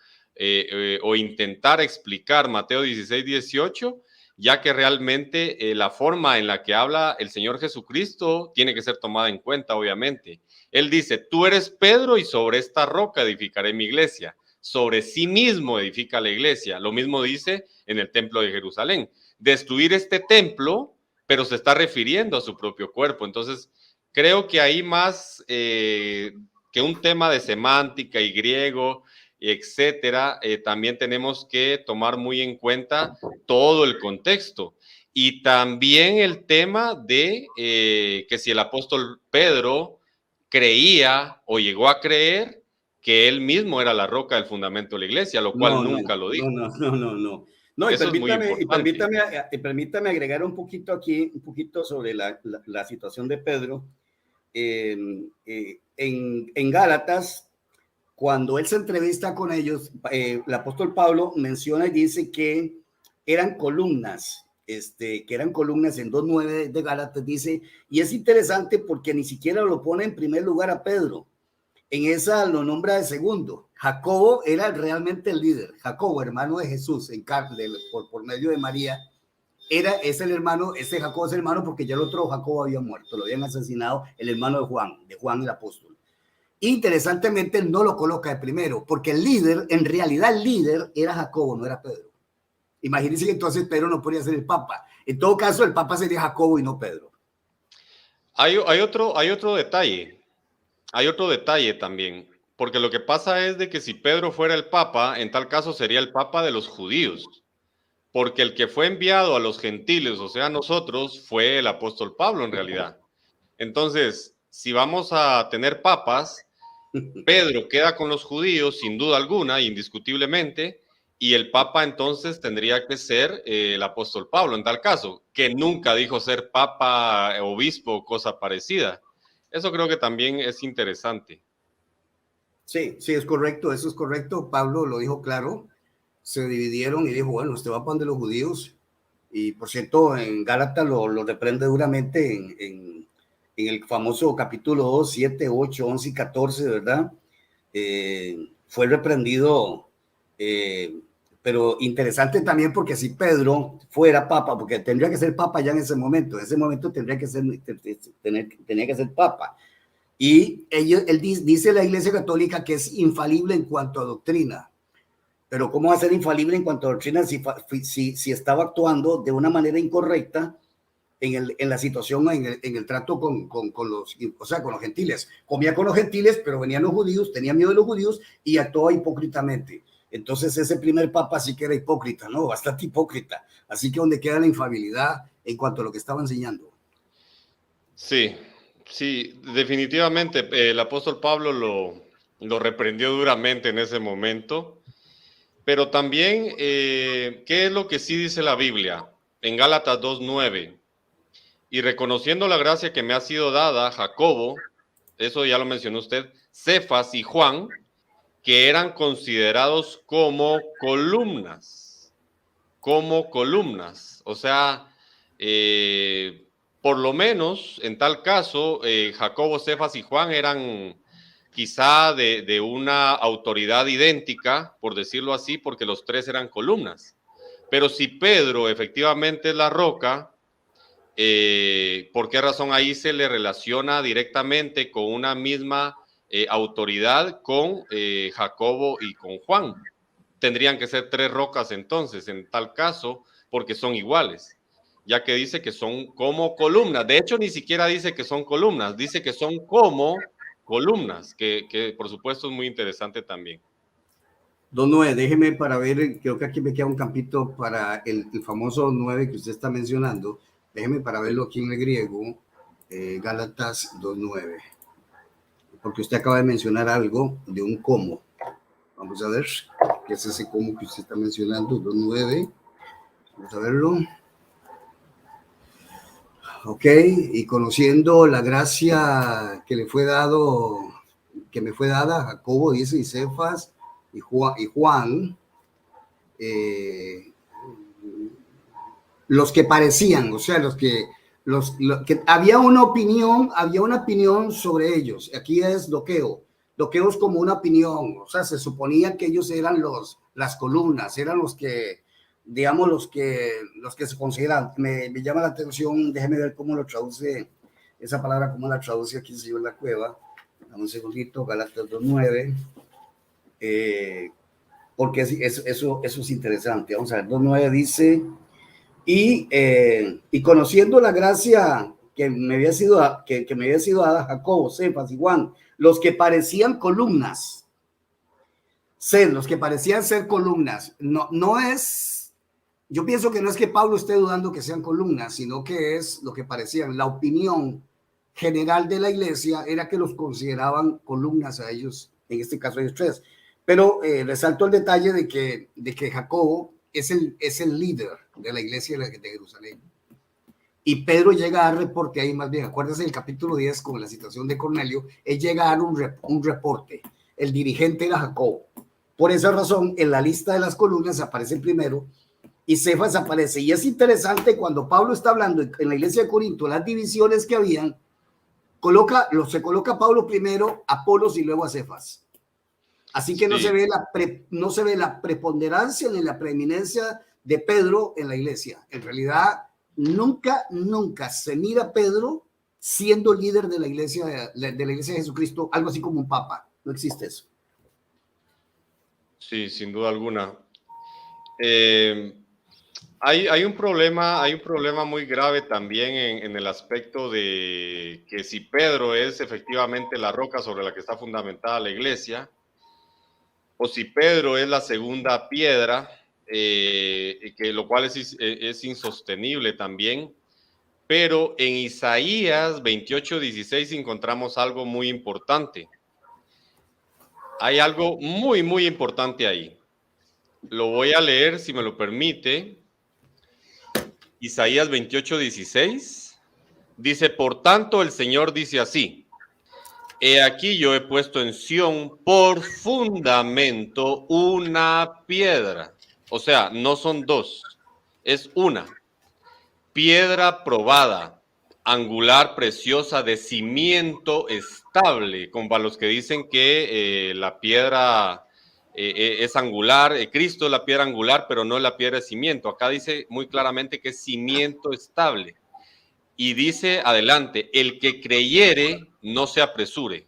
intentar explicar Mateo 16:18, ya que realmente la forma en la que habla el Señor Jesucristo tiene que ser tomada en cuenta, obviamente. Él dice, tú eres Pedro y sobre esta roca edificaré mi iglesia. Sobre sí mismo edifica la iglesia. Lo mismo dice en el templo de Jerusalén. Destruir este templo, pero se está refiriendo a su propio cuerpo. Entonces, creo que ahí más que un tema de semántica y griego, etcétera, también tenemos que tomar muy en cuenta todo el contexto. Y también el tema de que si el apóstol Pedro creía o llegó a creer que él mismo era la roca del fundamento de la iglesia, lo cual nunca lo dijo. No, y permítame agregar un poquito sobre la situación de Pedro. En Gálatas, cuando él se entrevista con ellos, el apóstol Pablo menciona y dice que eran columnas, que eran columnas en 2:9 de Gálatas, dice, y es interesante porque ni siquiera lo pone en primer lugar a Pedro, en esa lo nombra de segundo. Jacobo era realmente el líder, Jacobo, hermano de Jesús, por medio de María, es el hermano, Jacobo es el hermano porque ya el otro Jacobo había muerto, lo habían asesinado, el hermano de Juan el apóstol. Interesantemente, él no lo coloca de primero, porque en realidad el líder era Jacobo, no era Pedro. Imagínense que entonces Pedro no podría ser el papa. En todo caso, el papa sería Jacobo y no Pedro. Hay otro detalle. Hay otro detalle también, porque lo que pasa es de que si Pedro fuera el papa, en tal caso sería el papa de los judíos, porque el que fue enviado a los gentiles, o sea, nosotros, fue el apóstol Pablo en realidad. Entonces, si vamos a tener papas, Pedro queda con los judíos sin duda alguna, indiscutiblemente, y el papa entonces tendría que ser el apóstol Pablo en tal caso, que nunca dijo ser papa, obispo o cosa parecida. Eso creo que también es interesante. Sí, es correcto, eso es correcto. Pablo lo dijo claro. se dividieron y dijo, bueno, usted va para donde los judíos. Y por cierto, en Gálatas lo reprende duramente en el famoso capítulo 2, 7, 8, 11 y 14, ¿verdad? Fue reprendido, pero interesante también porque si Pedro fuera papa, porque tendría que ser papa ya en ese momento tenía que ser papa. Y él dice la Iglesia Católica que es infalible en cuanto a doctrina. Pero ¿cómo va a ser infalible en cuanto a doctrina si estaba actuando de una manera incorrecta en la situación, en el trato con los gentiles? Comía con los gentiles, pero venían los judíos, tenía miedo de los judíos y actuaba hipócritamente. Entonces ese primer papa sí que era hipócrita, ¿no? Bastante hipócrita. Así que donde queda la infalibilidad en cuanto a lo que estaba enseñando. Sí, sí, definitivamente el apóstol Pablo lo reprendió duramente en ese momento. Pero también, ¿qué es lo que sí dice la Biblia? En Gálatas 2:9. Y reconociendo la gracia que me ha sido dada, Jacobo, eso ya lo mencionó usted, Cefas y Juan, que eran considerados como columnas. O sea, por lo menos en tal caso, Jacobo, Cefas y Juan eran quizá de una autoridad idéntica, por decirlo así, porque los tres eran columnas. Pero si Pedro efectivamente es la roca, ¿por qué razón ahí se le relaciona directamente con una misma autoridad con Jacobo y con Juan? Tendrían que ser tres rocas entonces, en tal caso, porque son iguales, ya que dice que son como columnas. De hecho, ni siquiera dice que son columnas, dice que son como columnas, que por supuesto es muy interesante también. Don Noé, déjeme para ver, creo que aquí me queda un campito para el famoso 9 que usted está mencionando. Déjeme para verlo aquí en el griego, Gálatas 2:9. Porque usted acaba de mencionar algo de un cómo. Vamos a ver, ¿qué es ese cómo que usted está mencionando? 2:9. Vamos a verlo. Ok, y conociendo la gracia que le fue dado, que me fue dada a Jacobo, dice, y Cefas, y Juan, los que parecían, o sea, los que había una opinión sobre ellos. Aquí es doqueo es como una opinión, o sea, se suponía que ellos eran las columnas, eran los que, digamos, los que se consideran. Me llama la atención, déjeme ver cómo lo traduce esa palabra, cómo la traduce aquí el señor La Cueva. Dame un segundito, Gálatas 2:9. Porque eso es interesante. Vamos a ver, 2:9 dice, y conociendo la gracia que me había sido dada Jacobo, Cefas y Juan, los que parecían columnas, los que parecían ser columnas, no es, yo pienso que no es que Pablo esté dudando que sean columnas, sino que es lo que parecían. La opinión general de la iglesia era que los consideraban columnas a ellos, en este caso ellos tres. Pero resalto el detalle de que Jacobo es el líder de la iglesia de Jerusalén. Y Pedro llega a dar reporte ahí, más bien, acuérdense del capítulo 10 con la situación de Cornelio, él llega a dar un reporte. El dirigente era Jacobo. Por esa razón, en la lista de las columnas aparece el primero y Cefas aparece. Y es interesante cuando Pablo está hablando en la iglesia de Corinto, las divisiones que habían, se coloca Pablo primero, Apolos y luego a Cefas. Así que no se ve la preponderancia ni la preeminencia de Pedro en la iglesia. En realidad, nunca se mira a Pedro siendo líder de la iglesia de Jesucristo, algo así como un papa. No existe eso. Sí, sin duda alguna. Hay un problema muy grave también en el aspecto de que si Pedro es efectivamente la roca sobre la que está fundamentada la iglesia, o si Pedro es la segunda piedra, lo cual es insostenible también. Pero en Isaías 28:16 encontramos algo muy importante. Hay algo muy, muy importante ahí. Lo voy a leer, si me lo permite. Isaías 28:16 dice, por tanto el Señor dice así, he aquí yo he puesto en Sión por fundamento una piedra. O sea, no son dos, es una. Piedra probada, angular, preciosa, de cimiento estable, como para los que dicen que la piedra es angular, Cristo es la piedra angular, pero no es la piedra de cimiento. Acá dice muy claramente que es cimiento estable. Y dice adelante, el que creyere no se apresure.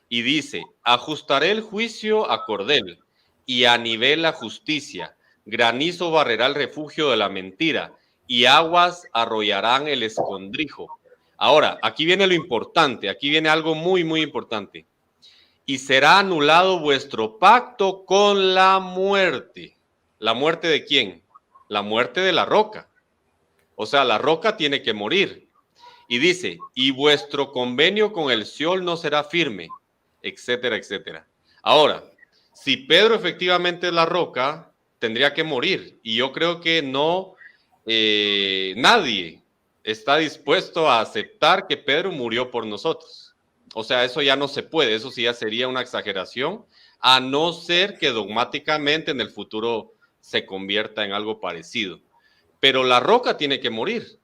Y dice, ajustaré el juicio a cordel y a nivel la justicia. Granizo barrerá el refugio de la mentira y aguas arrollarán el escondrijo. Ahora, aquí viene lo importante, aquí viene algo muy, muy importante. Y será anulado vuestro pacto con la muerte. ¿La muerte de quién? La muerte de la roca. O sea, la roca tiene que morir. Y dice, y vuestro convenio con el Seol no será firme, etcétera, etcétera. Ahora, si Pedro efectivamente es la roca, tendría que morir. Y yo creo que no, nadie está dispuesto a aceptar que Pedro murió por nosotros. O sea, eso ya no se puede, eso sí ya sería una exageración, a no ser que dogmáticamente en el futuro se convierta en algo parecido. Pero la roca tiene que morir.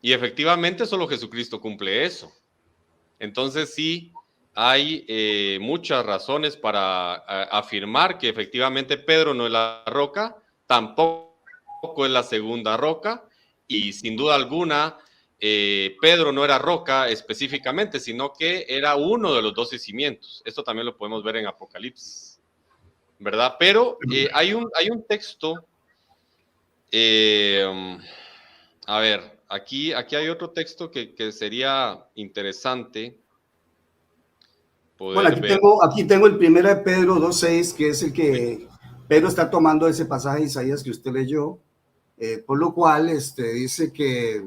Y efectivamente solo Jesucristo cumple eso. Entonces sí, hay muchas razones para afirmar que efectivamente Pedro no es la roca, tampoco es la segunda roca, y sin duda alguna Pedro no era roca específicamente, sino que era uno de los 12 cimientos. Esto también lo podemos ver en Apocalipsis, ¿verdad? Pero hay un texto, a ver, aquí hay otro texto que sería interesante Bueno, poder ver. aquí tengo el primero de Pedro 2.6, que es el que Pedro está tomando ese pasaje de Isaías que usted leyó, por lo cual dice que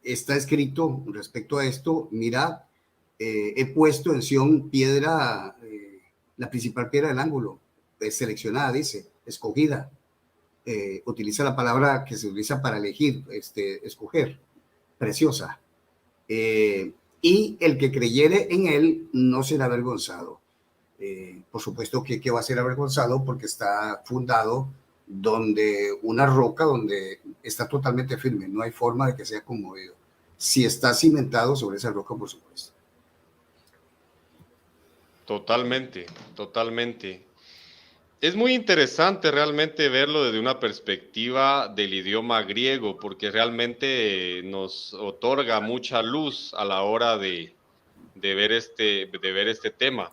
está escrito respecto a esto, mirad, he puesto en Sión piedra, la principal piedra del ángulo, seleccionada, dice, escogida. Utiliza la palabra que se utiliza para elegir, escoger, preciosa. Y el que creyere en él no será avergonzado. Por supuesto que va a ser avergonzado porque está fundado donde una roca donde está totalmente firme, no hay forma de que sea conmovido. Si está cimentado sobre esa roca, por supuesto. Totalmente, totalmente. Es muy interesante realmente verlo desde una perspectiva del idioma griego, porque realmente nos otorga mucha luz a la hora de ver este tema.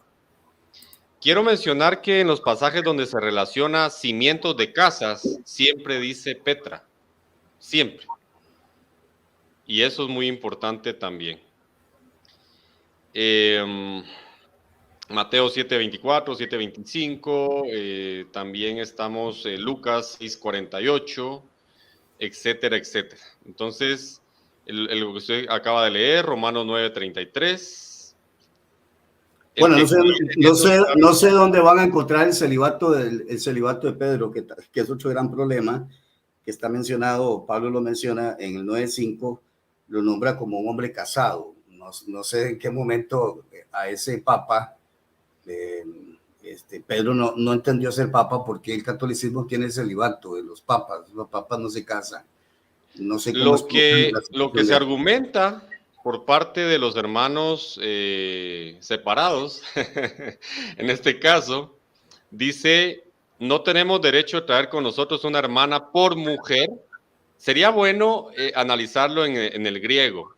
Quiero mencionar que en los pasajes donde se relaciona cimientos de casas, siempre dice Petra, siempre. Y eso es muy importante también. Mateo 7:24, 7:25, también estamos en Lucas 6:48, etcétera, etcétera. Entonces, lo que usted acaba de leer, Romanos 9:33. Bueno, no sé dónde van a encontrar el celibato de Pedro, que es otro gran problema, que está mencionado, Pablo lo menciona en el 9:5, lo nombra como un hombre casado. No sé en qué momento a ese papa, Pedro no entendió ser papa porque el catolicismo tiene el celibato de los papas no se casan. No sé cómo lo que se argumenta por parte de los hermanos separados, en este caso, dice, no tenemos derecho a traer con nosotros una hermana por mujer. Sería bueno analizarlo en el griego,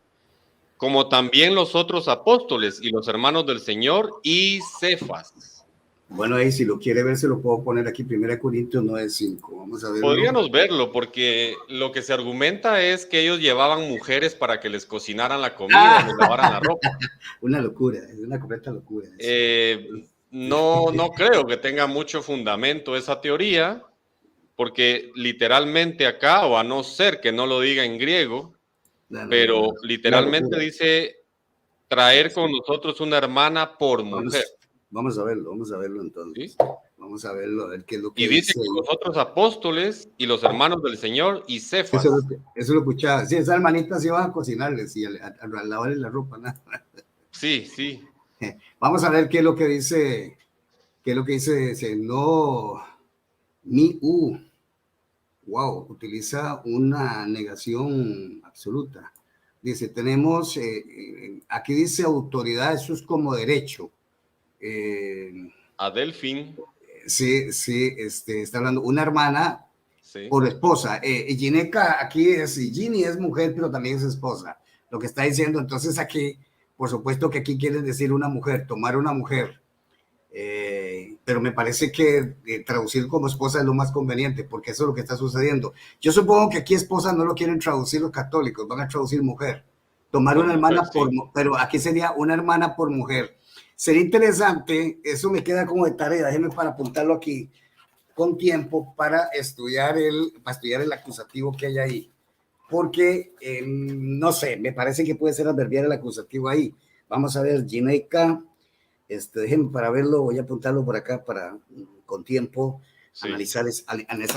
como también los otros apóstoles y los hermanos del Señor y Cefas. Bueno, ahí si lo quiere ver, se lo puedo poner aquí, 1 Corintios 9:5. Vamos a verlo. Podríamos verlo, porque lo que se argumenta es que ellos llevaban mujeres para que les cocinaran la comida, les lavaran la ropa. Una locura, es una completa locura. No creo que tenga mucho fundamento esa teoría, porque literalmente acá, o a no ser que no lo diga en griego, pero literalmente dice traer con nosotros una hermana por mujer. Vamos a verlo entonces. ¿Sí? Vamos a verlo, a ver qué es lo que y dice. Que los otros apóstoles y los hermanos del Señor y Cefas. Eso lo escuchaba. Sí, esas hermanitas iban a cocinarles y a lavarles la ropa, nada. Sí. Vamos a ver qué es lo que dice ¿Qué es lo que dice? Dice, no, mi u. Wow, utiliza una negación absoluta. Dice, tenemos, aquí dice autoridad, eso es como derecho. Adelfín. Sí, está hablando una hermana Sí. por esposa. Gineca aquí es, Ginny es mujer, pero también es esposa. Lo que está diciendo, entonces aquí, por supuesto que aquí quieren decir una mujer, tomar una mujer. Pero me parece que traducir como esposa es lo más conveniente, porque eso es lo que está sucediendo. Yo supongo que aquí esposa no lo quieren traducir los católicos, van a traducir mujer. Tomar por una mujer, hermana sí. pero aquí sería una hermana por mujer. Sería interesante, eso me queda como de tarea, déjenme para apuntarlo aquí con tiempo para estudiar el acusativo que hay ahí. Porque, no sé, me parece que puede ser adverbial el acusativo ahí. Vamos a ver, Gineca. Déjenme para verlo, voy a apuntarlo por acá para con tiempo Sí. analizar.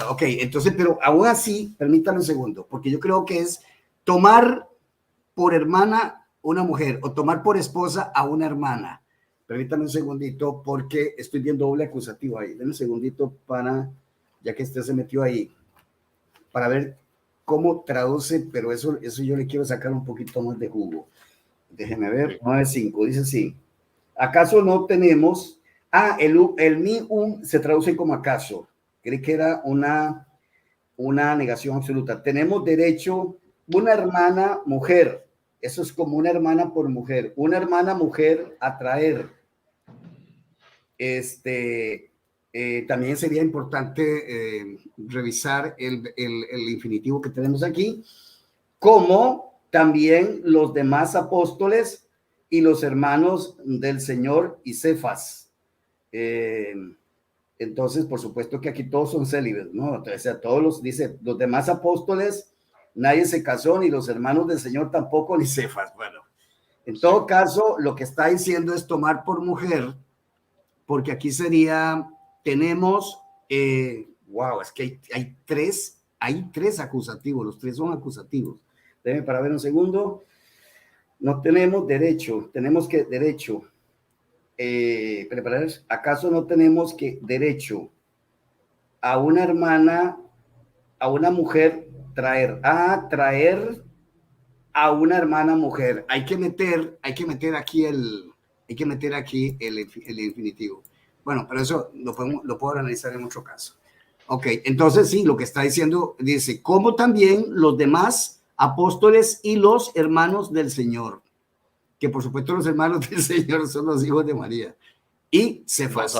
Ok, entonces, pero aún así, permítanme un segundo, porque yo creo que es tomar por hermana una mujer o tomar por esposa a una hermana. Permítanme un segundito porque estoy viendo doble acusativo ahí. Denme un segundito para, ya que usted se metió ahí, para ver cómo traduce, pero eso yo le quiero sacar un poquito más de jugo. Déjenme ver, Sí. 9.5, dice así. ¿Acaso no tenemos? El mi se traduce como acaso. Creí que era una negación absoluta. Tenemos derecho, una hermana mujer. Eso es como una hermana por mujer. Una hermana mujer a traer. También sería importante revisar el infinitivo que tenemos aquí, como también los demás apóstoles y los hermanos del Señor y Cefas. Entonces, por supuesto que aquí todos son célibes, ¿no? O sea, dice, los demás apóstoles, nadie se casó, ni los hermanos del Señor tampoco, ni Cefas. Bueno, en todo caso, lo que está diciendo es tomar por mujer, porque aquí sería, tenemos, wow, es que hay tres acusativos, los tres son acusativos. Déjenme para ver un segundo. No tenemos derecho, tenemos que derecho. ¿Acaso no tenemos que derecho a una hermana, a una mujer traer a una hermana mujer? Hay que meter aquí el infinitivo. Bueno, pero eso lo puedo analizar en otro caso. Ok, entonces sí, lo que está diciendo, dice, como también los demás apóstoles y los hermanos del Señor, que por supuesto los hermanos del Señor son los hijos de María, y Cefas.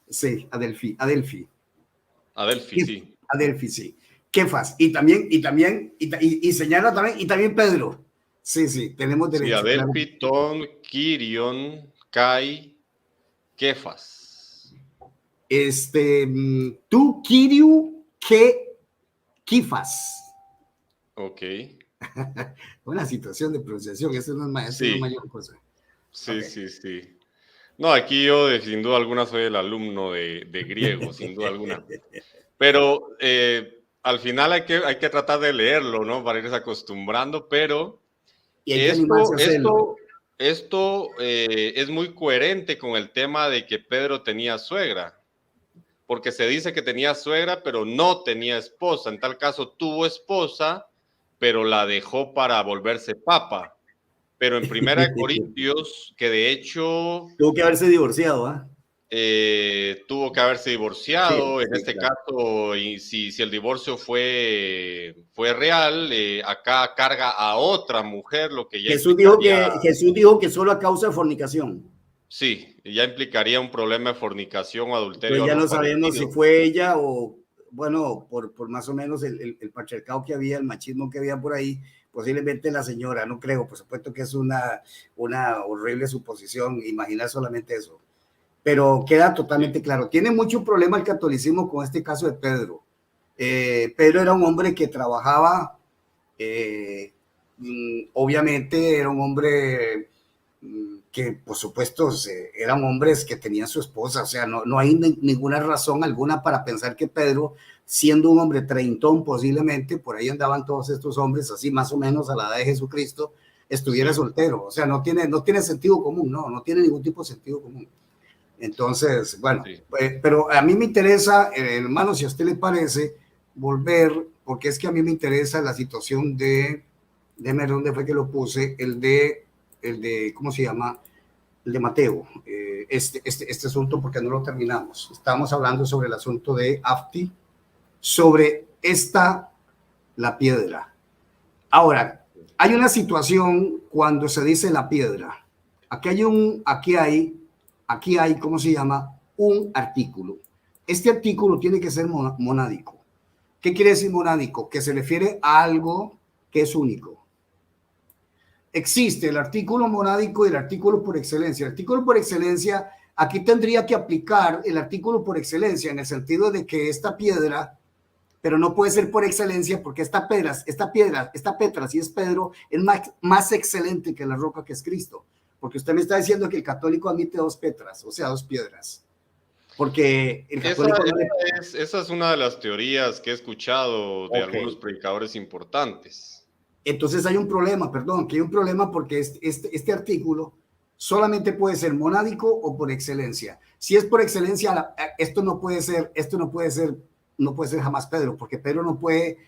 Sí, Adelfi, sí. Adelfi, sí. Kefas, y señala también, y también Pedro. Sí, tenemos derecho. Sí, Adelfi, Ton, Kirion, Kai, Kefas. Tú, Kiriu, Kifas. Ok. Una situación de pronunciación, eso no es mayor cosa. Sí, okay. Sí. No, aquí yo sin duda alguna soy el alumno de griego, sin duda alguna. Pero al final hay que tratar de leerlo, ¿no? Para irse acostumbrando, pero esto es muy coherente con el tema de que Pedro tenía suegra, porque se dice que tenía suegra, pero no tenía esposa. En tal caso tuvo esposa, pero la dejó para volverse papa. Pero en Primera de Corintios, que de hecho... Tuvo que haberse divorciado, ¿ah? Tuvo que haberse divorciado, sí, en este claro. caso, y si el divorcio fue real, acá carga a otra mujer, lo que ya Jesús dijo que solo a causa de fornicación. Sí, ya implicaría un problema de fornicación o adulterio. Entonces ya no sabemos si fue ella o, bueno, por más o menos el patriarcado que había, el machismo que había por ahí, posiblemente la señora, no creo, por supuesto que es una horrible suposición, imaginar solamente eso. Pero queda totalmente claro. Tiene mucho problema el catolicismo con este caso de Pedro. Pedro era un hombre que trabajaba, obviamente era un hombre que por supuesto eran hombres que tenían su esposa, o sea, no hay ninguna razón alguna para pensar que Pedro, siendo un hombre treintón posiblemente, por ahí andaban todos estos hombres, así más o menos a la edad de Jesucristo, estuviera soltero, o sea, no tiene sentido común, no tiene ningún tipo de sentido común. Entonces, bueno, Sí. pero a mí me interesa, hermano, si a usted le parece, volver, porque es que a mí me interesa la situación déjeme ver dónde fue que lo puse, el de, ¿cómo se llama? El de Mateo, este asunto, porque no lo terminamos. Estamos hablando sobre el asunto de Afti, sobre la piedra. Ahora, hay una situación cuando se dice la piedra. Aquí hay, ¿cómo se llama? Un artículo. Este artículo tiene que ser monádico. ¿Qué quiere decir monádico? Que se refiere a algo que es único. Existe el artículo monádico y el artículo por excelencia. El artículo por excelencia, aquí tendría que aplicar el artículo por excelencia en el sentido de que esta piedra, pero no puede ser por excelencia porque esta Petra, si es Pedro, es más excelente que la roca que es Cristo. Porque usted me está diciendo que el católico admite 2 Petras, o sea, 2 piedras. Porque el católico... Esa es una de las teorías que he escuchado de algunos predicadores importantes. Entonces hay un problema, que hay un problema porque este artículo solamente puede ser monádico o por excelencia. Si es por excelencia, esto no puede ser jamás Pedro, porque Pedro no puede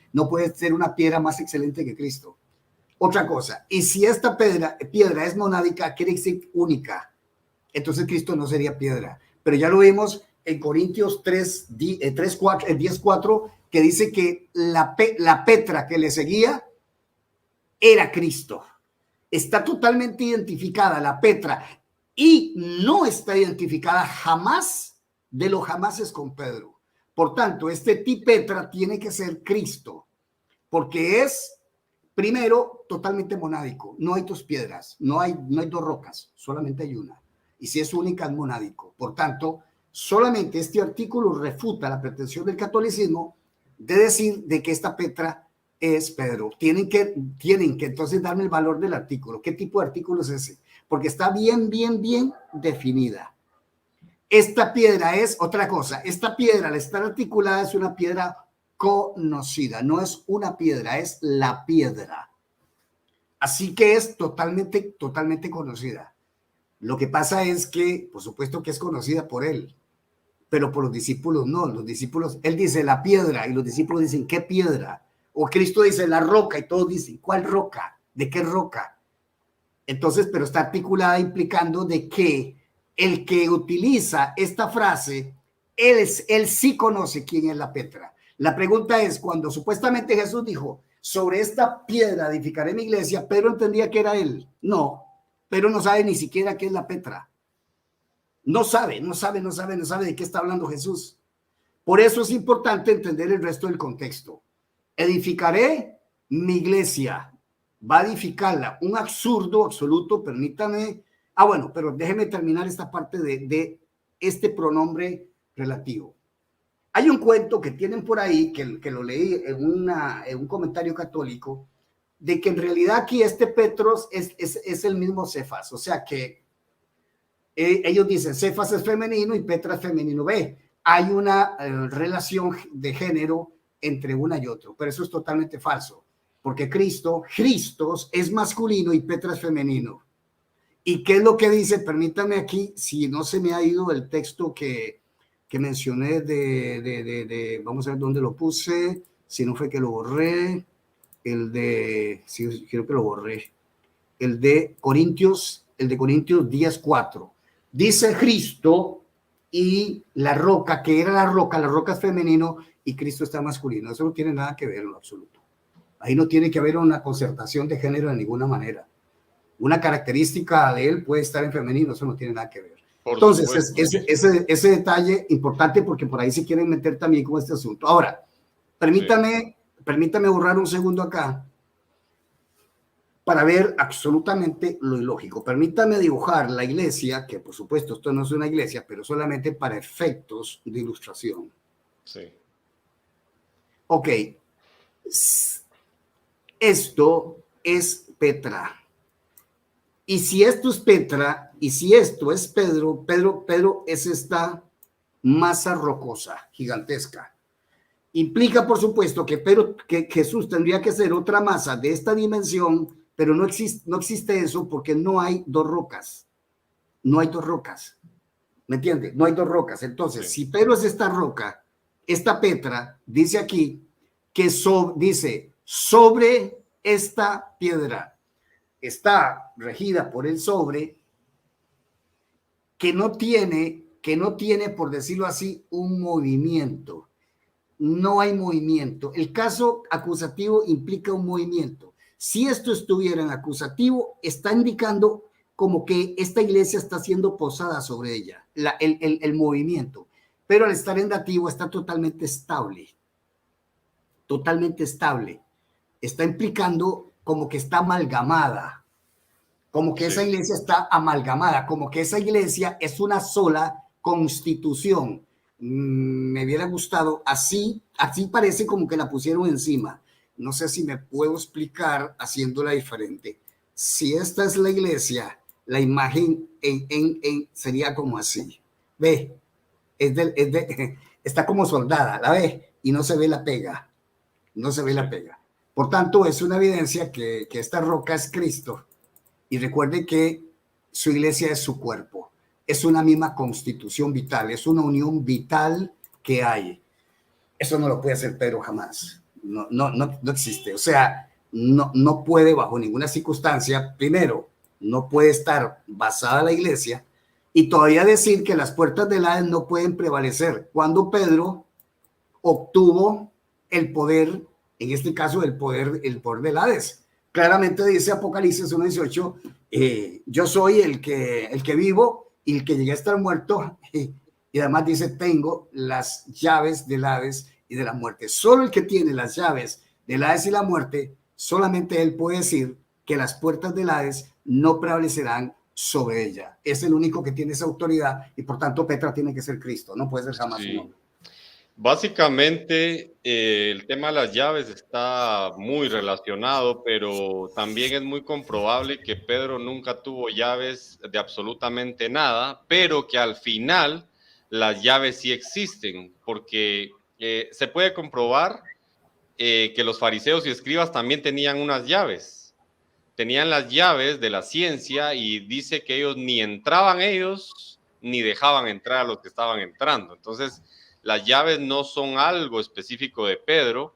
ser una piedra más excelente que Cristo. Otra cosa, y si esta piedra es monádica, quiere decir única, entonces Cristo no sería piedra. Pero ya lo vimos en Corintios 10:4, que dice que la Petra que le seguía era Cristo. Está totalmente identificada la Petra y no está identificada jamás de los jamases con Pedro. Por tanto, este Petra tiene que ser Cristo, porque es, primero, totalmente monádico. No hay 2 piedras, no hay 2 rocas, solamente hay una. Y si es única, es monádico. Por tanto, solamente este artículo refuta la pretensión del catolicismo de decir de que esta Petra es Pedro. Tienen que entonces darme el valor del artículo. ¿Qué tipo de artículo es ese? Porque está bien definida. Esta piedra es otra cosa. Esta piedra, al estar articulada, es una piedra conocida. No es una piedra, es la piedra. Así que es totalmente conocida. Lo que pasa es que, por supuesto que es conocida por él, pero por los discípulos no. Los discípulos, él dice la piedra y los discípulos dicen, ¿qué piedra? O Cristo dice la roca y todos dicen, ¿cuál roca? ¿De qué roca? Entonces, pero está articulada implicando de que el que utiliza esta frase, él sí conoce quién es la Petra. La pregunta es, cuando supuestamente Jesús dijo, sobre esta piedra edificaré mi iglesia, Pedro entendía que era él. No, Pedro no sabe ni siquiera qué es la Petra. No sabe de qué está hablando Jesús. Por eso es importante entender el resto del contexto. Edificaré mi iglesia, va a edificarla, un absurdo absoluto, permítame, bueno, pero déjeme terminar esta parte de este pronombre relativo. Hay un cuento que tienen por ahí, que lo leí en un comentario católico, de que en realidad aquí este Petros es el mismo Cefas, o sea que ellos dicen Cefas es femenino y Petra es femenino. Ve, hay una relación de género entre una y otro, pero eso es totalmente falso, porque Christos es masculino y Petra es femenino. ¿Y qué es lo que dice? Permítame aquí, si no se me ha ido el texto que mencioné vamos a ver dónde lo puse, si no fue que lo borré, sí, creo que lo borré, el de Corintios 10:4. Dice Cristo y la roca, que era la roca es femenino, y Cristo está masculino. Eso no tiene nada que ver en lo absoluto. Ahí no tiene que haber una concertación de género de ninguna manera. Una característica de él puede estar en femenino, eso no tiene nada que ver. Entonces, ese detalle importante porque por ahí se quieren meter también con este asunto. Ahora, permítame borrar un segundo acá para ver absolutamente lo ilógico. Permítame dibujar la iglesia, que por supuesto esto no es una iglesia, pero solamente para efectos de ilustración. Sí. Ok, esto es Petra. Y si esto es Petra, y si esto es Pedro es esta masa rocosa, gigantesca. Implica, por supuesto, que Jesús tendría que ser otra masa de esta dimensión, pero no existe eso porque no hay 2 rocas. No hay 2 rocas. ¿Me entiende? No hay dos rocas. Entonces, Sí. si Pedro es esta roca, esta Petra, dice aquí que dice sobre esta piedra está regida por el sobre que no tiene, por decirlo así, un movimiento. No hay movimiento. El caso acusativo implica un movimiento. Si esto estuviera en acusativo, está indicando como que esta iglesia está siendo posada sobre ella, el movimiento. Pero al estar en dativo está totalmente estable. Totalmente estable. Está implicando como que está amalgamada, como que esa Sí. iglesia está amalgamada, como que esa iglesia es una sola constitución. Me hubiera gustado, así parece como que la pusieron encima. No sé si me puedo explicar haciéndola diferente. Si esta es la iglesia, la imagen sería como así. Ve, está como soldada, la ve, y no se ve la pega. No se ve Sí. la pega. Por tanto, es una evidencia que esta roca es Cristo. Y recuerde que su iglesia es su cuerpo. Es una misma constitución vital. Es una unión vital que hay. Eso no lo puede hacer Pedro jamás. No existe. O sea, no puede bajo ninguna circunstancia. Primero, no puede estar basada la iglesia y todavía decir que las puertas del Hades no pueden prevalecer. Cuando Pedro obtuvo el poder, en este caso el poder del Hades. Claramente dice Apocalipsis 1:18, yo soy el que vivo y el que llegué a estar muerto, y además dice, tengo las llaves del Hades y de la muerte. Solo el que tiene las llaves del Hades y la muerte, solamente él puede decir que las puertas del Hades no prevalecerán sobre ella. Es el único que tiene esa autoridad y por tanto Petra tiene que ser Cristo, no puede ser jamás Sí. un hombre. Básicamente, el tema de las llaves está muy relacionado, pero también es muy comprobable que Pedro nunca tuvo llaves de absolutamente nada, pero que al final las llaves sí existen, porque se puede comprobar que los fariseos y escribas también tenían unas llaves. Tenían las llaves de la ciencia y dice que ellos ni entraban ellos, ni dejaban entrar a los que estaban entrando. Entonces, las llaves no son algo específico de Pedro,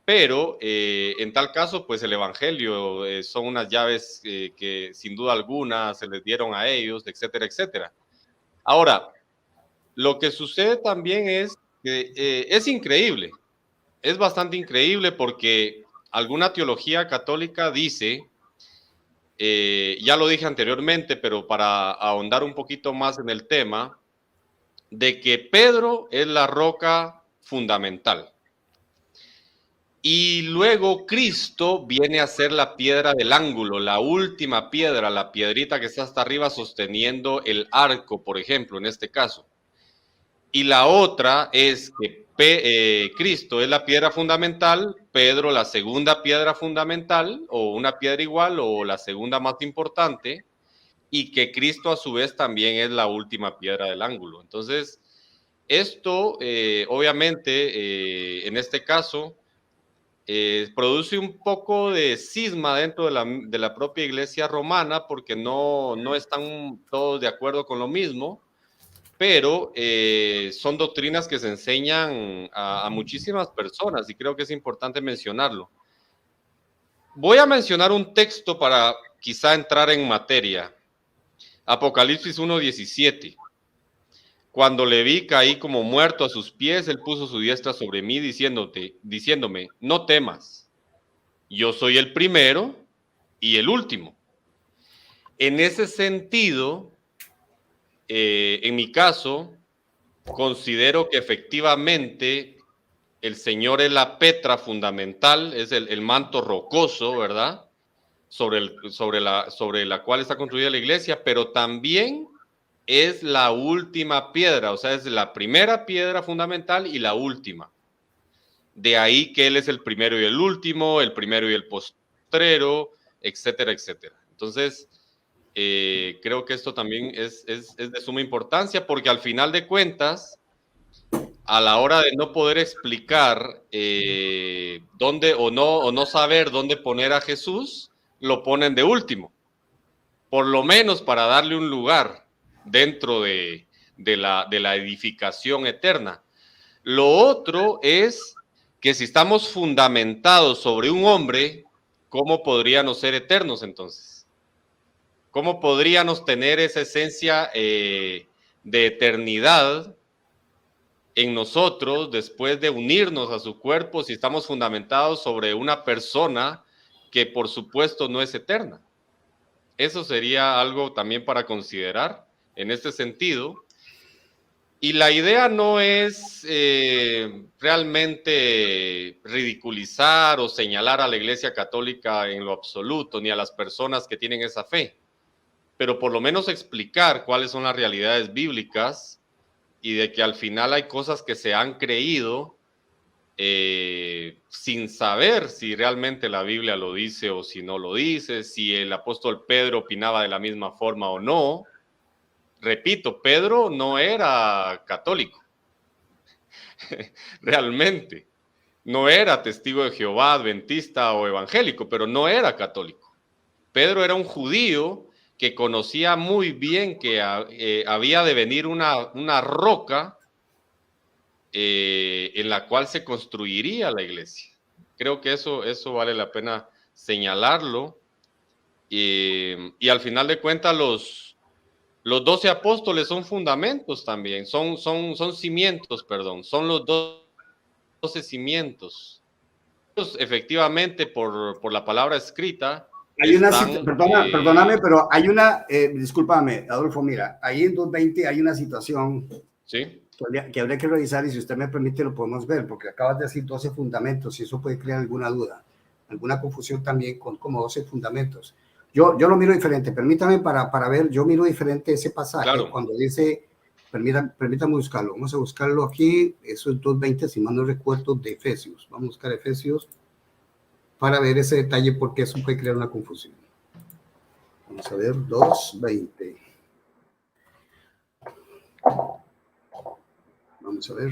pero en tal caso, pues el Evangelio son unas llaves que sin duda alguna se les dieron a ellos, etcétera, etcétera. Ahora, lo que sucede también es que es increíble, es bastante increíble porque alguna teología católica dice, ya lo dije anteriormente, pero para ahondar un poquito más en el tema, de que Pedro es la roca fundamental. Y luego Cristo viene a ser la piedra del ángulo, la última piedra, la piedrita que está hasta arriba sosteniendo el arco, por ejemplo, en este caso. Y la otra es que Cristo es la piedra fundamental, Pedro la segunda piedra fundamental, o una piedra igual, o la segunda más importante, y que Cristo a su vez también es la última piedra del ángulo. Entonces, esto obviamente en este caso produce un poco de cisma dentro de la propia iglesia romana porque no están todos de acuerdo con lo mismo, pero son doctrinas que se enseñan a muchísimas personas y creo que es importante mencionarlo. Voy a mencionar un texto para quizá entrar en materia. Apocalipsis 1:17. Cuando le vi, caí como muerto a sus pies, él puso su diestra sobre mí, diciéndome, no temas, yo soy el primero y el último. En ese sentido, en mi caso, considero que efectivamente el Señor es la petra fundamental, es el manto rocoso, ¿verdad? Sobre la cual está construida la iglesia, pero también es la última piedra, o sea, es la primera piedra fundamental y la última. De ahí que Él es el primero y el último, el primero y el postrero, etcétera, etcétera. Entonces, creo que esto también es de suma importancia porque al final de cuentas, a la hora de no poder explicar dónde o no saber dónde poner a Jesús, lo ponen de último, por lo menos para darle un lugar dentro de de la edificación eterna. Lo otro es que si estamos fundamentados sobre un hombre, ¿cómo podríamos ser eternos entonces? ¿Cómo podríamos tener esa esencia de eternidad en nosotros después de unirnos a su cuerpo si estamos fundamentados sobre una persona que por supuesto no es eterna? Eso sería algo también para considerar en este sentido. Y la idea no es realmente ridiculizar o señalar a la Iglesia Católica en lo absoluto, ni a las personas que tienen esa fe, pero por lo menos explicar cuáles son las realidades bíblicas y de que al final hay cosas que se han creído sin saber si realmente la Biblia lo dice o si no lo dice, si el apóstol Pedro opinaba de la misma forma o no. Repito, Pedro no era católico, realmente. No era testigo de Jehová, adventista o evangélico, pero no era católico. Pedro era un judío que conocía muy bien que había de venir una roca en la cual se construiría la iglesia. Creo que eso vale la pena señalarlo. Y al final de cuentas, los 12 apóstoles son fundamentos también, son cimientos, perdón, son los 12 cimientos. Efectivamente, por la palabra escrita. Hay perdóname, pero hay una, discúlpame, Adolfo, mira, ahí en 2:20 hay una situación ¿sí? que habría que revisar y si usted me permite lo podemos ver, porque acabas de decir 12 fundamentos y eso puede crear alguna duda, alguna confusión también con como 12 fundamentos. Yo lo miro diferente, permítame para ver, yo miro diferente ese pasaje, claro. Cuando dice, permítame buscarlo, vamos a buscarlo aquí, eso es 2:20, si mal no recuerdo, de Efesios, vamos a buscar Efesios para ver ese detalle porque eso puede crear una confusión. Vamos a ver, 2:20. Vamos a ver.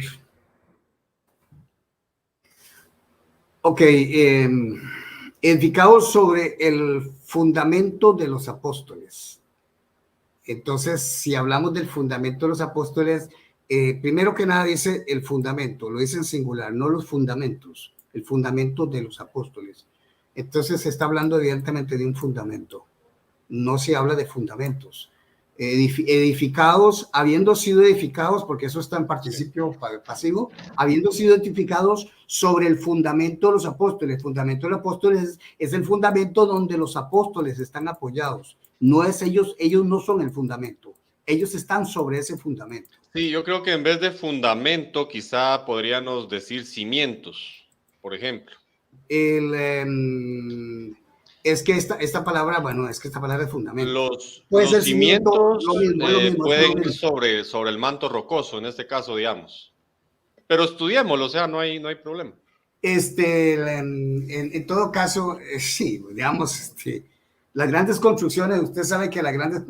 Ok, edificados sobre el fundamento de los apóstoles. Entonces, si hablamos del fundamento de los apóstoles, primero que nada dice el fundamento, lo dice en singular, no los fundamentos, el fundamento de los apóstoles. Entonces se está hablando evidentemente de un fundamento, no se habla de fundamentos. Edificados, habiendo sido edificados, porque eso está en participio pasivo, habiendo sido edificados sobre el fundamento de los apóstoles. El fundamento de los apóstoles es el fundamento donde los apóstoles están apoyados. No es ellos no son el fundamento. Ellos están sobre ese fundamento. Sí, yo creo que en vez de fundamento, quizá podríamos decir cimientos, por ejemplo. Es que esta palabra, bueno, es que esta palabra es fundamento. Los cimientos pueden ir sobre el manto rocoso, en este caso, digamos. Pero estudiémoslo, o sea, no hay problema. En todo caso, sí, digamos, las grandes construcciones, usted sabe que las grandes,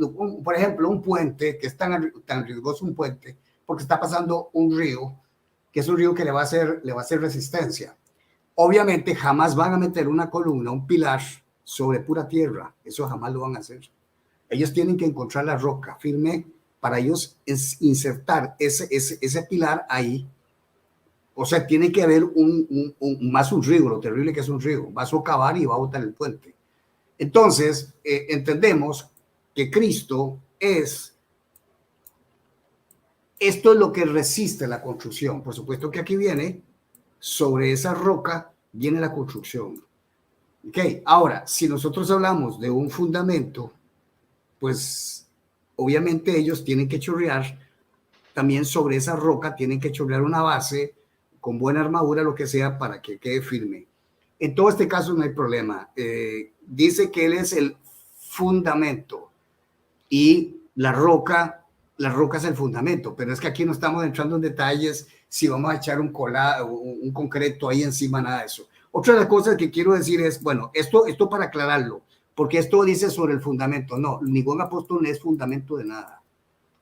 por ejemplo, un puente, que es tan riesgoso un puente, porque está pasando un río, que es un río que le va a hacer resistencia. Obviamente jamás van a meter una columna, un pilar sobre pura tierra, eso jamás lo van a hacer. Ellos tienen que encontrar la roca firme para ellos insertar ese pilar ahí. O sea, tiene que haber más un río, lo terrible que es un río, va a socavar y va a botar el puente. Entonces, entendemos que Cristo esto es lo que resiste la construcción. Por supuesto que aquí viene, sobre esa roca viene la construcción. Ok, ahora, si nosotros hablamos de un fundamento, pues obviamente ellos tienen que chorrear también sobre esa roca, tienen que chorrear una base con buena armadura, lo que sea, para que quede firme. En todo este caso no hay problema. Dice que él es el fundamento y la roca es el fundamento, pero es que aquí no estamos entrando en detalles si vamos a echar un concreto ahí encima, nada de eso. Otra de las cosas que quiero decir es, bueno, esto para aclararlo, porque esto dice sobre el fundamento. No, ningún apóstol es fundamento de nada.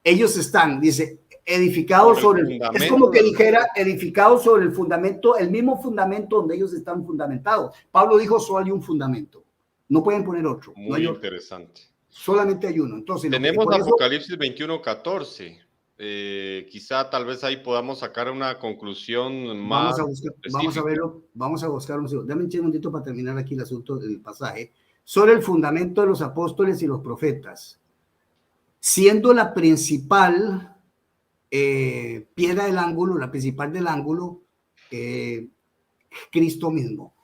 Ellos están, dice, edificados sobre es como que dijera, edificados sobre el fundamento, el mismo fundamento donde ellos están fundamentados. Pablo dijo, solo hay un fundamento. No pueden poner otro. Muy interesante. Solamente hay uno. Entonces, tenemos Apocalipsis 21:14. quizá tal vez ahí podamos sacar una conclusión más Vamos a específica. verlo, vamos a buscar un segundo. Dame un segundito para terminar aquí el asunto del pasaje. Sobre el fundamento de los apóstoles y los profetas, siendo la principal piedra del ángulo, la principal del ángulo, Cristo mismo.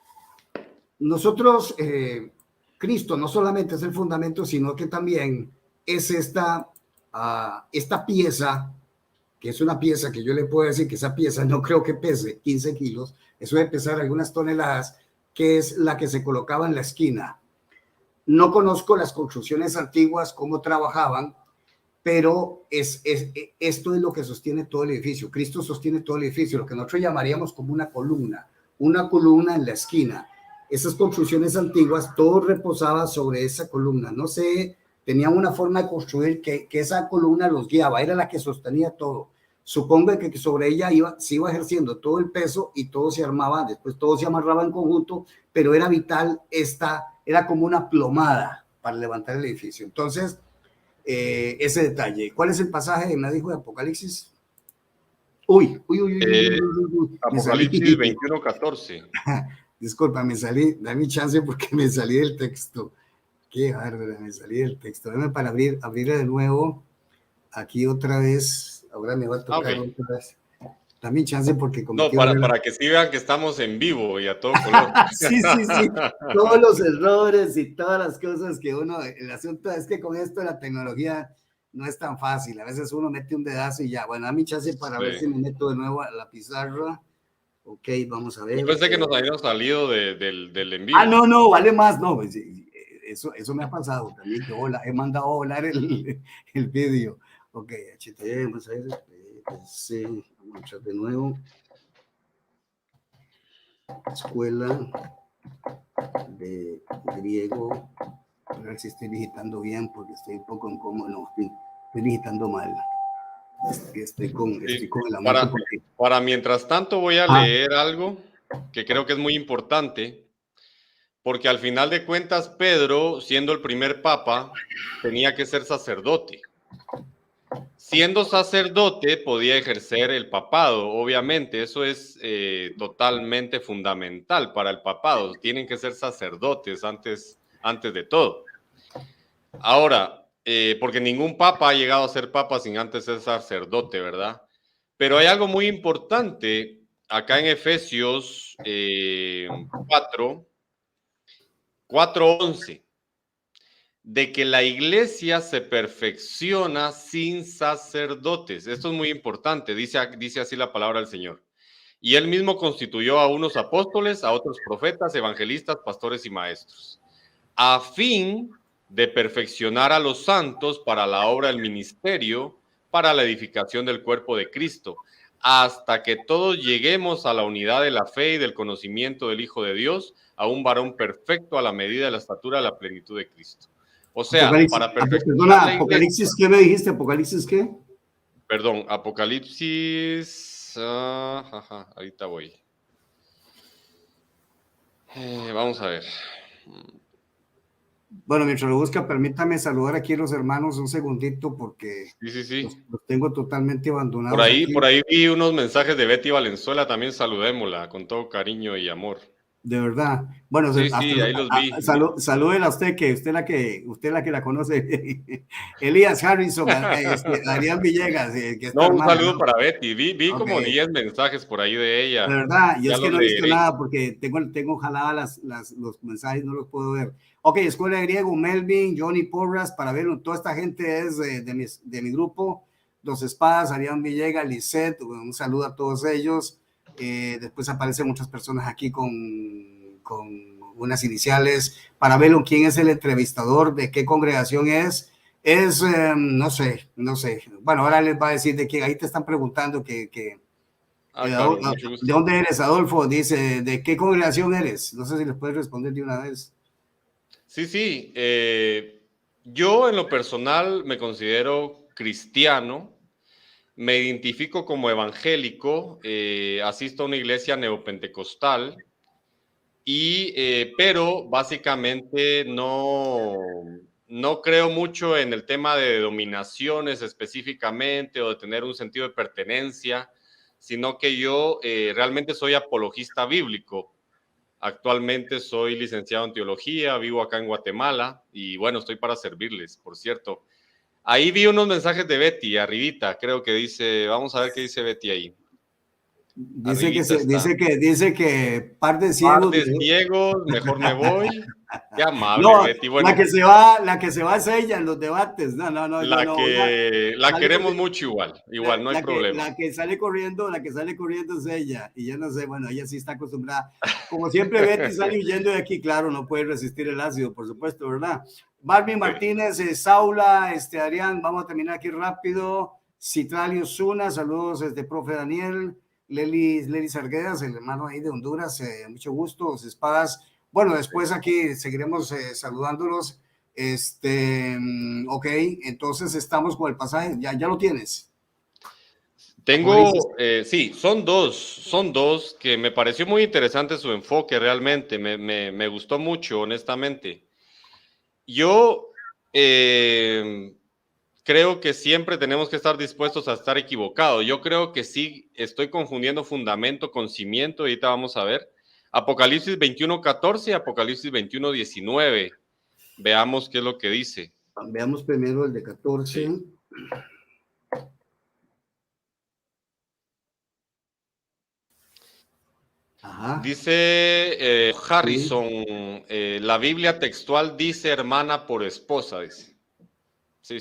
Nosotros, Cristo no solamente es el fundamento, sino que también es esta pieza, que es una pieza que yo le puedo decir que esa pieza no creo que pese 15 kilos, eso debe pesar algunas toneladas, que es la que se colocaba en la esquina. No conozco las construcciones antiguas, cómo trabajaban, pero esto es lo que sostiene todo el edificio. Cristo sostiene todo el edificio, lo que nosotros llamaríamos como una columna en la esquina. Esas construcciones antiguas, todo reposaba sobre esa columna. No sé, tenían una forma de construir que esa columna los guiaba, era la que sostenía todo. Supongo que sobre ella se iba ejerciendo todo el peso y todo se armaba, después todo se amarraba en conjunto, pero era vital, era como una plomada para levantar el edificio. Entonces, ese detalle. ¿Cuál es el pasaje? Me dijo de Apocalipsis. Uy. Apocalipsis 21:14. Disculpa, me salí, dame chance porque me salí del texto. Qué bárbaro, me salí del texto. Dame para abrir de nuevo. Aquí otra vez. Ahora me va a tocar otra vez. Dame chance porque no, para que sí vean que estamos en vivo y a todo color. Sí. Todos los errores y todas las cosas que el asunto es que con esto de la tecnología no es tan fácil. A veces uno mete un dedazo y ya. Bueno, dame chance para ver si me meto de nuevo a la pizarra. Ok, vamos a ver. Yo pensé que nos habíamos salido del en vivo. No, vale más, no. Eso me ha pasado también. He mandado a volar el vídeo. Ok, HTML, vamos a ver. Vamos a echar de nuevo. Escuela de griego. A ver si estoy digitando bien porque estoy un poco incómodo. No, estoy digitando mal. Estoy con el amor. Para mientras tanto voy a leer algo que creo que es muy importante, porque al final de cuentas Pedro, siendo el primer papa, tenía que ser sacerdote. Siendo sacerdote podía ejercer el papado, obviamente, eso es totalmente fundamental para el papado, tienen que ser sacerdotes antes de todo. Ahora, porque ningún papa ha llegado a ser papa sin antes ser sacerdote, ¿verdad? Pero hay algo muy importante acá en Efesios 4:11, de que la iglesia se perfecciona sin sacerdotes. Esto es muy importante, dice así la palabra del Señor. Y él mismo constituyó a unos apóstoles, a otros profetas, evangelistas, pastores y maestros, a fin de perfeccionar a los santos para la obra del ministerio, para la edificación del cuerpo de Cristo, hasta que todos lleguemos a la unidad de la fe y del conocimiento del Hijo de Dios, a un varón perfecto a la medida de la estatura de la plenitud de Cristo. O sea, para perfeccionar Apocalipsis, ¿qué me dijiste? ¿Apocalipsis qué? Perdón, Apocalipsis... ahorita voy. Vamos a ver. Bueno, mientras lo busca, permítame saludar aquí a los hermanos un segundito porque sí. Los tengo totalmente abandonados. Por ahí vi unos mensajes de Betty Valenzuela, también saludémosla con todo cariño y amor. De verdad. Bueno, sí, ahí los vi. Salúdela a usted, que usted es la que la conoce. Elías Harrison, Adrián Villegas. Un saludo para Betty. Vi como 10 mensajes por ahí de ella. De verdad, yo es que no he visto nada porque tengo jaladas los mensajes, no los puedo ver. Ok, Escuela de Griego, Melvin, Johnny Porras, para ver, toda esta gente es de mi grupo. Dos Espadas, Adrián Villegas, Lisette, un saludo a todos ellos. Después aparecen muchas personas aquí con unas iniciales para ver quién es el entrevistador, de qué congregación es. No sé. Bueno, ahora les va a decir de quién. Ahí te están preguntando ¿de dónde eres, Adolfo? Dice, ¿de qué congregación eres? No sé si les puedes responder de una vez. Sí. Yo en lo personal me considero cristiano. Me identifico como evangélico, asisto a una iglesia neopentecostal, pero básicamente no no creo mucho en el tema de dominaciones específicamente o de tener un sentido de pertenencia, sino que yo realmente soy apologista bíblico. Actualmente soy licenciado en teología, vivo acá en Guatemala y bueno, estoy para servirles, por cierto. Ahí vi unos mensajes de Betty, arribita, creo que dice, vamos a ver qué dice Betty ahí. Dice que par de Par ciegos. de ciegos, mejor me voy. Qué amable, No, Betty. Bueno, la que se va es ella en los debates. No, yo no. la queremos mucho igual, no hay problema. La que sale corriendo es ella. Y yo no sé, bueno, ella sí está acostumbrada. Como siempre, Betty sale huyendo de aquí, claro, no puede resistir el ácido, por supuesto, ¿verdad? Barbie Martínez, Saula, Adrián, vamos a terminar aquí rápido. Citralio Zuna, saludos desde profe Daniel. Leli Sarguedas, el hermano ahí de Honduras, mucho gusto. Espadas. Bueno, después aquí seguiremos saludándolos. Ok, entonces estamos con el pasaje. Ya lo tienes. Tengo, sí, son dos que me pareció muy interesante su enfoque realmente, me gustó mucho, honestamente. Yo creo que siempre tenemos que estar dispuestos a estar equivocados. Yo creo que sí estoy confundiendo fundamento con cimiento, ahorita vamos a ver. Apocalipsis 21:14 y Apocalipsis 21:19. Veamos qué es lo que dice. Veamos primero el de 14. Sí. Ajá. Dice Harrison, sí. La Biblia textual dice hermana por esposa, dice. Sí,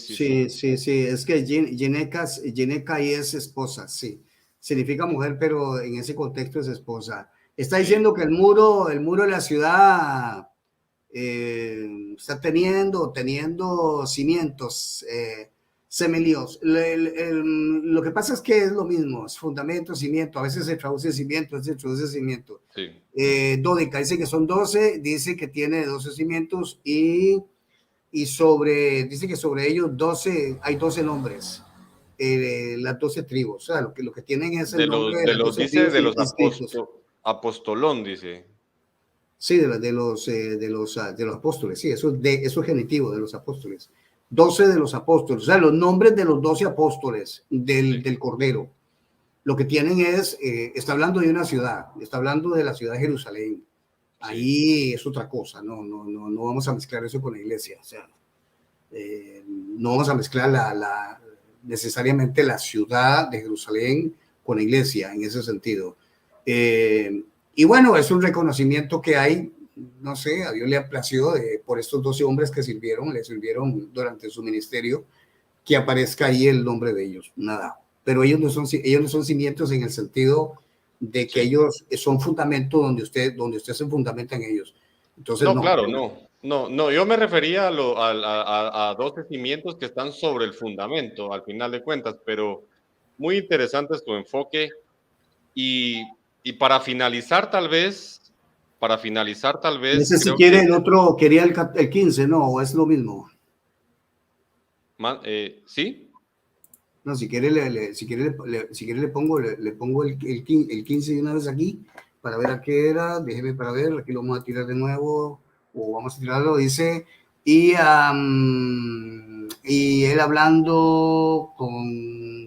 es que Gineca ahí es esposa, sí. Significa mujer, pero en ese contexto es esposa. Está diciendo que el muro de la ciudad está teniendo cimientos semilíos. Lo que pasa es que es lo mismo, es fundamento, cimiento. A veces se traduce cimiento, a veces se traduce cimiento. Sí. Dódica dice que son 12, dice que tiene 12 cimientos y dice que sobre ellos hay 12 nombres, las 12 tribus, o sea, lo que tienen es el nombre de los dice de los apostolón, dice. Sí, de los apóstoles, sí, eso es genitivo de los apóstoles. 12 de los apóstoles, o sea, los nombres de los 12 apóstoles del Cordero. Lo que tienen está hablando de una ciudad, está hablando de la ciudad de Jerusalén. Ahí es otra cosa, no vamos a mezclar eso con la iglesia, o sea, no vamos a mezclar necesariamente la ciudad de Jerusalén con la iglesia en ese sentido. Y bueno, es un reconocimiento que hay, no sé, a Dios le ha placido por estos 12 hombres que le sirvieron durante su ministerio, que aparezca ahí el nombre de ellos, nada. Pero ellos no son cimientos en el sentido de que ellos son fundamentos donde usted se fundamenta en ellos. Entonces, no, claro, no, yo me refería a 12 cimientos que están sobre el fundamento, al final de cuentas, pero muy interesante es tu enfoque. Y para finalizar tal vez. No sé si quiere el otro, quería el 15, ¿no? ¿O es lo mismo? ¿Sí? No, si quiere le pongo el 15 de una vez aquí para ver a qué era. Déjeme para ver, aquí lo vamos a tirar de nuevo o vamos a tirarlo, dice, y él hablando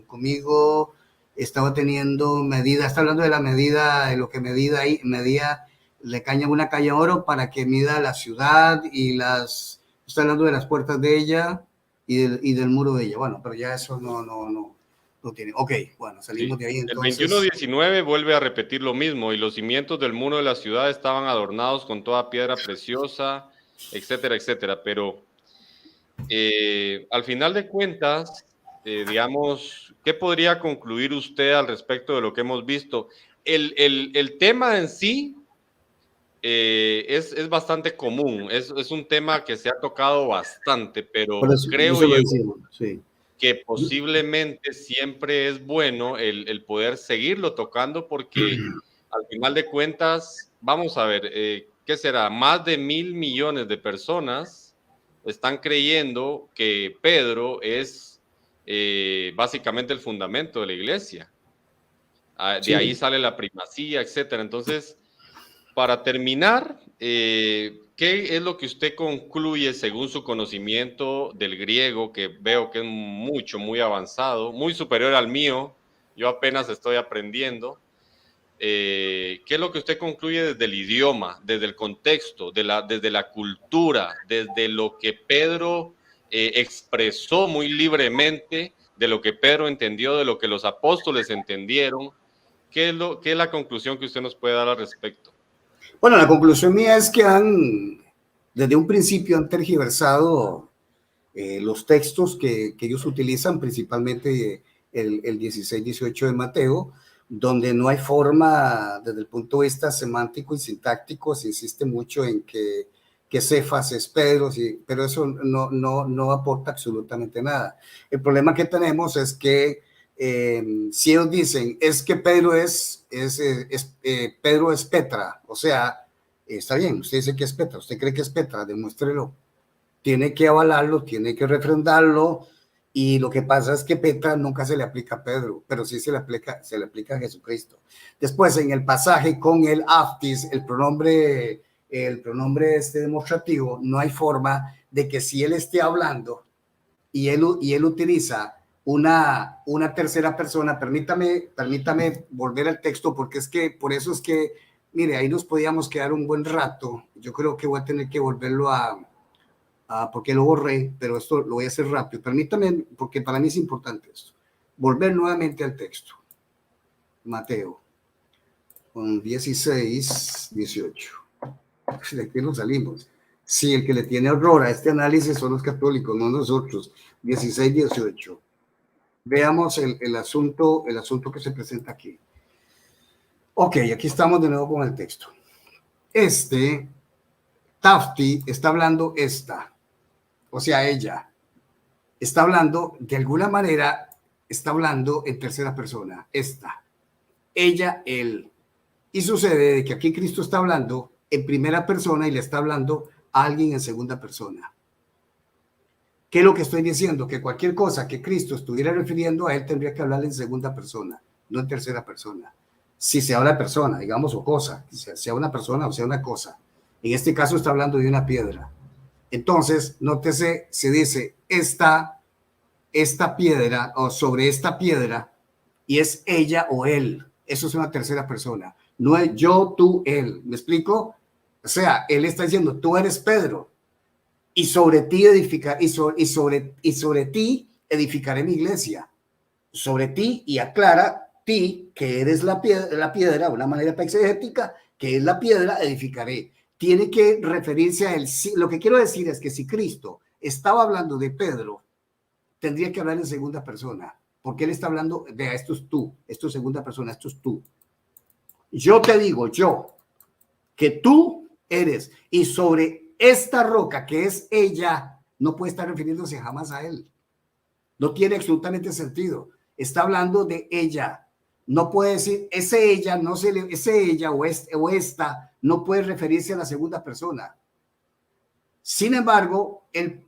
conmigo estaba teniendo medida, está hablando de la medida, de lo que medía le caña una caña oro para que mida la ciudad está hablando de las puertas de ella y del muro de ella. Bueno, pero ya eso no tiene. Ok, bueno, salimos de ahí entonces. El 21:19 vuelve a repetir lo mismo, y los cimientos del muro de la ciudad estaban adornados con toda piedra preciosa, etcétera, etcétera. Pero al final de cuentas, digamos, ¿qué podría concluir usted al respecto de lo que hemos visto? El tema en sí es bastante común, es un tema que se ha tocado bastante, pero creo yo que posiblemente siempre es bueno el poder seguirlo tocando, porque al final de cuentas, vamos a ver, ¿qué será? Más de 1,000 millones de personas están creyendo que Pedro es básicamente el fundamento de la iglesia. De ahí sale la primacía, etcétera. Entonces, para terminar, ¿qué es lo que usted concluye según su conocimiento del griego, que veo que es muy avanzado, muy superior al mío? Yo apenas estoy aprendiendo. ¿Qué es lo que usted concluye desde el idioma, desde el contexto, desde la cultura, desde lo que Pedro expresó muy libremente, de lo que Pedro entendió, de lo que los apóstoles entendieron? ¿Qué es la conclusión que usted nos puede dar al respecto? Bueno, la conclusión mía es que desde un principio han tergiversado los textos que ellos utilizan, principalmente el 16-18 de Mateo, donde no hay forma, desde el punto de vista semántico y sintáctico, se insiste mucho en que Cefas es Pedro, sí, pero eso no aporta absolutamente nada. El problema que tenemos es que si ellos dicen, es que Pedro Pedro es Petra, o sea, está bien, usted dice que es Petra, usted cree que es Petra, demuéstrelo. Tiene que avalarlo, tiene que refrendarlo, y lo que pasa es que Petra nunca se le aplica a Pedro, pero sí se le aplica a Jesucristo. Después, en el pasaje con el aftis, el pronombre demostrativo, no hay forma de que si él esté hablando y él utiliza una tercera persona, permítame volver al texto, porque por eso es que, mire, ahí nos podíamos quedar un buen rato. Yo creo que voy a tener que volverlo porque lo borré, pero esto lo voy a hacer rápido. Permítame, porque para mí es importante esto. Volver nuevamente al texto. Mateo, con 16, 18. De aquí nos salimos. Sí, el que le tiene horror a este análisis son los católicos, no nosotros. 16, 18. Veamos el asunto que se presenta aquí. Ok, aquí estamos de nuevo con el texto. Tafti está hablando o sea, ella está hablando, de alguna manera, está hablando en tercera persona, ella, él. Y sucede que aquí Cristo está hablando en primera persona y le está hablando a alguien en segunda persona. ¿Qué es lo que estoy diciendo? Que cualquier cosa que Cristo estuviera refiriendo a él tendría que hablarle en segunda persona, no en tercera persona. Si se habla de persona, digamos, o cosa, sea una persona o sea una cosa. En este caso está hablando de una piedra. Entonces, nótese, se dice esta piedra o sobre esta piedra, y es ella o él. Eso es una tercera persona. No es yo, tú, él. ¿Me explico? O sea, él está diciendo, tú eres Pedro, y sobre ti sobre ti edificaré mi iglesia. Sobre ti, y aclara ti, que eres la piedra, una manera exegética, que es la piedra, edificaré. Tiene que referirse a él. Lo que quiero decir es que si Cristo estaba hablando de Pedro, tendría que hablar en segunda persona, porque él está hablando de esto es tú, esto es segunda persona, esto es tú. Yo te digo, que tú eres, y sobre esta roca que es ella, no puede estar refiriéndose jamás a él. No tiene absolutamente sentido. Está hablando de ella. No puede decir ese ella, ese ella o esta, no puede referirse a la segunda persona. Sin embargo, él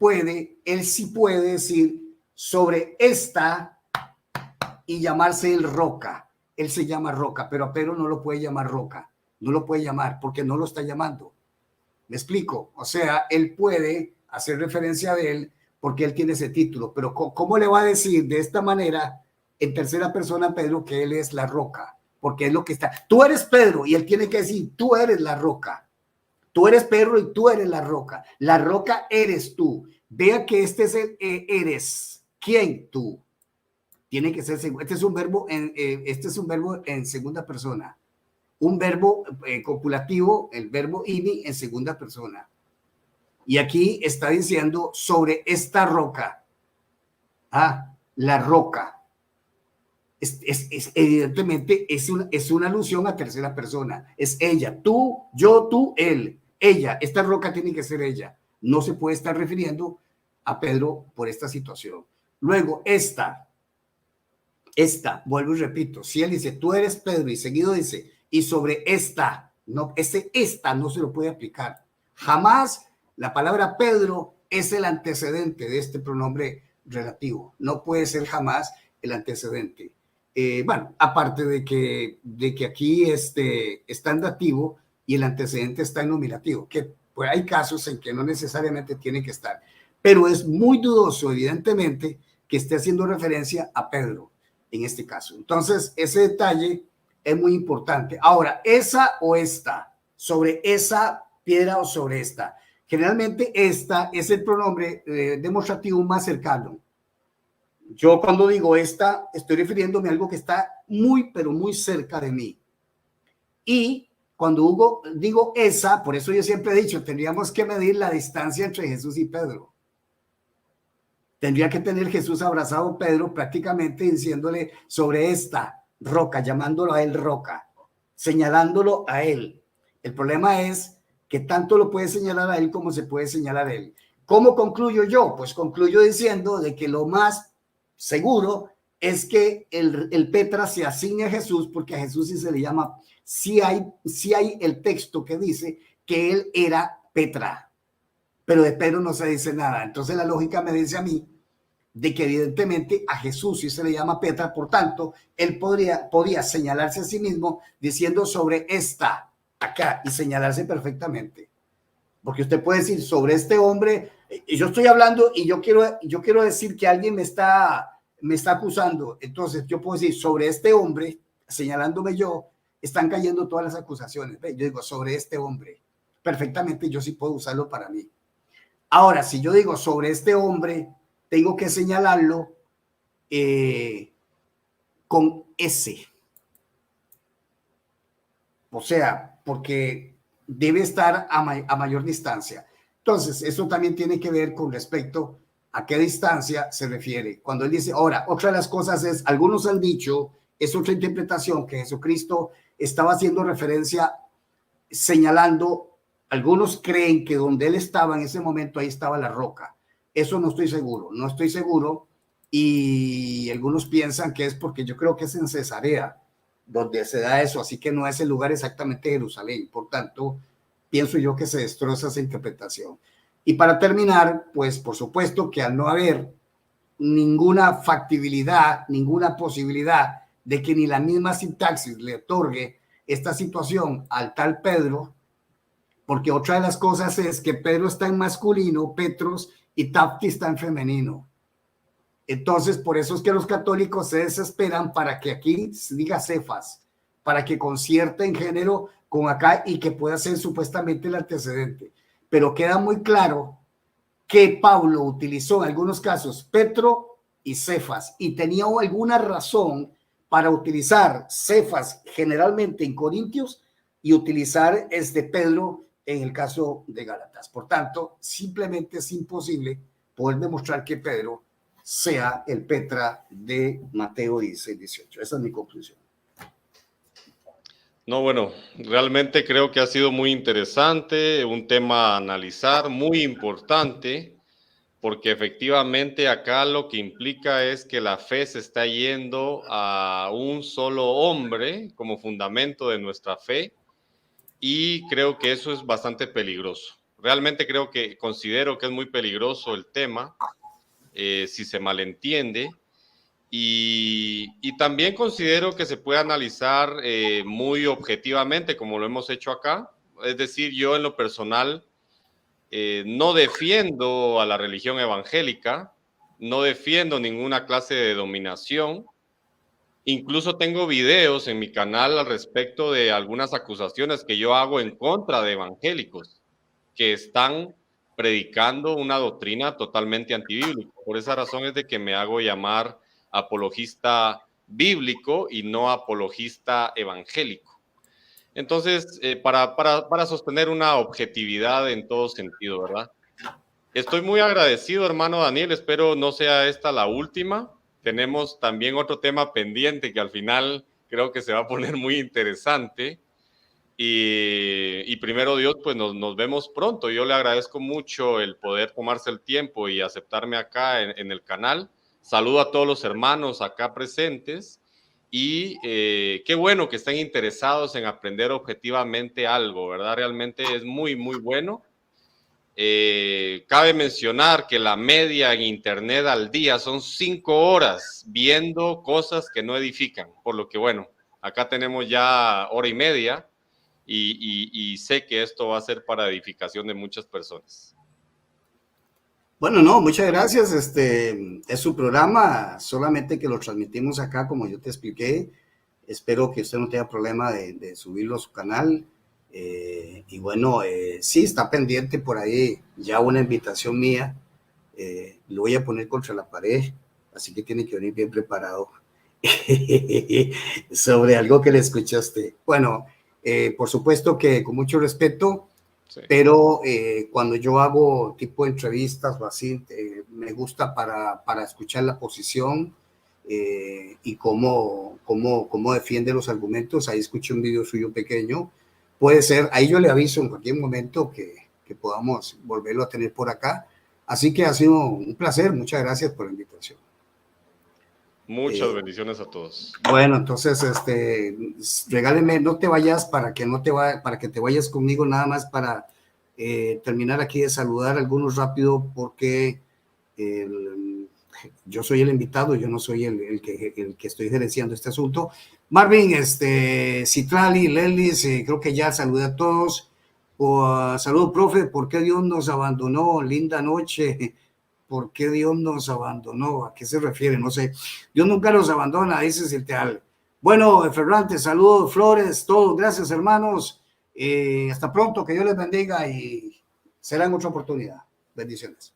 sí puede decir sobre esta y llamarse el roca. Él se llama roca, pero a Pedro no lo puede llamar roca. No lo puede llamar porque no lo está llamando. ¿Me explico? O sea, él puede hacer referencia a él porque él tiene ese título, pero ¿cómo le va a decir de esta manera en tercera persona a Pedro que él es la roca? Porque es lo que está. Tú eres Pedro y él tiene que decir, tú eres la roca. Tú eres Pedro y tú eres la roca. La roca eres tú. Vea que este es el eres. ¿Quién? Tú. Tiene que ser, este es un verbo en segunda persona. Un verbo copulativo, el verbo ibi en segunda persona. Y aquí está diciendo sobre esta roca. La roca. Evidentemente es una alusión a tercera persona. Es ella, tú, yo, tú, él. Ella, esta roca tiene que ser ella. No se puede estar refiriendo a Pedro por esta situación. Luego, esta, vuelvo y repito, si él dice, tú eres Pedro, y seguido dice, y sobre esta no se lo puede aplicar. Jamás la palabra Pedro es el antecedente de este pronombre relativo. No puede ser jamás el antecedente. Bueno, aparte de que aquí está en dativo y el antecedente está en nominativo, que pues hay casos en que no necesariamente tienen que estar, pero es muy dudoso, evidentemente, que esté haciendo referencia a Pedro en este caso. Entonces, ese detalle es muy importante. Ahora, esa o esta, sobre esa piedra o sobre esta. Generalmente esta es el pronombre demostrativo más cercano. Yo cuando digo esta, estoy refiriéndome a algo que está muy, pero muy cerca de mí. Y cuando digo esa, por eso yo siempre he dicho, tendríamos que medir la distancia entre Jesús y Pedro. Tendría que tener Jesús abrazado a Pedro prácticamente diciéndole sobre esta roca, llamándolo a él roca, señalándolo a él. El problema es que tanto lo puede señalar a él como se puede señalar a él. ¿Cómo concluyo yo? Pues concluyo diciendo de que lo más seguro es que el Petra se asigne a Jesús, porque a Jesús sí se le llama, sí hay el texto que dice que él era Petra, pero de Pedro no se dice nada. Entonces la lógica me dice a mí de que evidentemente a Jesús sí se le llama Petra, por tanto, él podía señalarse a sí mismo diciendo sobre esta acá y señalarse perfectamente. Porque usted puede decir sobre este hombre, y yo estoy hablando y yo quiero decir que alguien me está acusando, entonces yo puedo decir sobre este hombre, señalándome yo, están cayendo todas las acusaciones. Yo digo sobre este hombre, perfectamente yo sí puedo usarlo para mí. Ahora, si yo digo sobre este hombre, tengo que señalarlo con S. O sea, porque debe estar a mayor distancia. Entonces, eso también tiene que ver con respecto a qué distancia se refiere. Cuando él dice, ahora, otra de las cosas es, algunos han dicho, es otra interpretación, que Jesucristo estaba haciendo referencia, señalando, algunos creen que donde él estaba en ese momento, ahí estaba la roca. Eso no estoy seguro, y algunos piensan que es porque yo creo que es en Cesarea donde se da eso, así que no es el lugar exactamente Jerusalén. Por tanto, pienso yo que se destroza esa interpretación. Y para terminar, pues por supuesto que al no haber ninguna factibilidad, ninguna posibilidad de que ni la misma sintaxis le otorgue esta situación al tal Pedro, porque otra de las cosas es que Pedro está en masculino, Petros, y Tapti está en femenino. Entonces, por eso es que los católicos se desesperan para que aquí se diga Cefas, para que concierte en género con acá y que pueda ser supuestamente el antecedente. Pero queda muy claro que Pablo utilizó en algunos casos Petro y Cefas, y tenía alguna razón para utilizar Cefas generalmente en Corintios y utilizar Pedro en el caso de Gálatas. Por tanto, simplemente es imposible poder demostrar que Pedro sea el Petra de Mateo 16-18. Esa es mi conclusión. No, bueno, realmente creo que ha sido muy interesante, un tema a analizar, muy importante, porque efectivamente acá lo que implica es que la fe se está yendo a un solo hombre como fundamento de nuestra fe, y creo que eso es bastante peligroso. Realmente considero que es muy peligroso el tema, si se malentiende, y también considero que se puede analizar muy objetivamente, como lo hemos hecho acá. Es decir, yo en lo personal no defiendo a la religión evangélica, no defiendo ninguna clase de dominación. Incluso tengo videos en mi canal al respecto de algunas acusaciones que yo hago en contra de evangélicos que están predicando una doctrina totalmente antibíblica. Por esa razón es de que me hago llamar apologista bíblico y no apologista evangélico. Entonces, para sostener una objetividad en todo sentido, ¿verdad? Estoy muy agradecido, hermano Daniel, espero no sea esta la última. Tenemos también otro tema pendiente que al final creo que se va a poner muy interesante. Y primero Dios, pues nos vemos pronto. Yo le agradezco mucho el poder tomarse el tiempo y aceptarme acá en el canal. Saludo a todos los hermanos acá presentes y qué bueno que estén interesados en aprender objetivamente algo, ¿verdad? Realmente es muy, muy bueno. Cabe mencionar que la media en internet al día son 5 horas viendo cosas que no edifican, por lo que bueno, acá tenemos ya hora y media. y sé que esto va a ser para edificación de muchas personas. Bueno, no, muchas gracias. Es su programa, solamente que lo transmitimos acá, como yo te expliqué. Espero que usted no tenga problema de subirlo a su canal. Y bueno, sí, está pendiente por ahí ya una invitación mía. Lo voy a poner contra la pared, así que tiene que venir bien preparado sobre algo que le escuchaste. Bueno, por supuesto que con mucho respeto. Sí. Pero cuando yo hago tipo de entrevistas o así, me gusta para escuchar la posición y cómo defiende los argumentos. Ahí escuché un video suyo pequeño. Puede ser, ahí yo le aviso en cualquier momento que podamos volverlo a tener por acá. Así que ha sido un placer. Muchas gracias por la invitación. Muchas bendiciones a todos. Bueno, entonces, regáleme, no te vayas para que te vayas conmigo, nada más para terminar aquí de saludar a algunos rápido, porque yo soy el invitado, yo no soy el que estoy gerenciando este asunto. Marvin, Citlali, Lelis, creo que ya saludé a todos. Saludo, profe, ¿por qué Dios nos abandonó? Linda noche. ¿Por qué Dios nos abandonó? ¿A qué se refiere? No sé. Dios nunca nos abandona, dice Citlali. Bueno, Ferrante, saludos, Flores, todos. Gracias, hermanos. Hasta pronto, que Dios les bendiga y será en otra oportunidad. Bendiciones.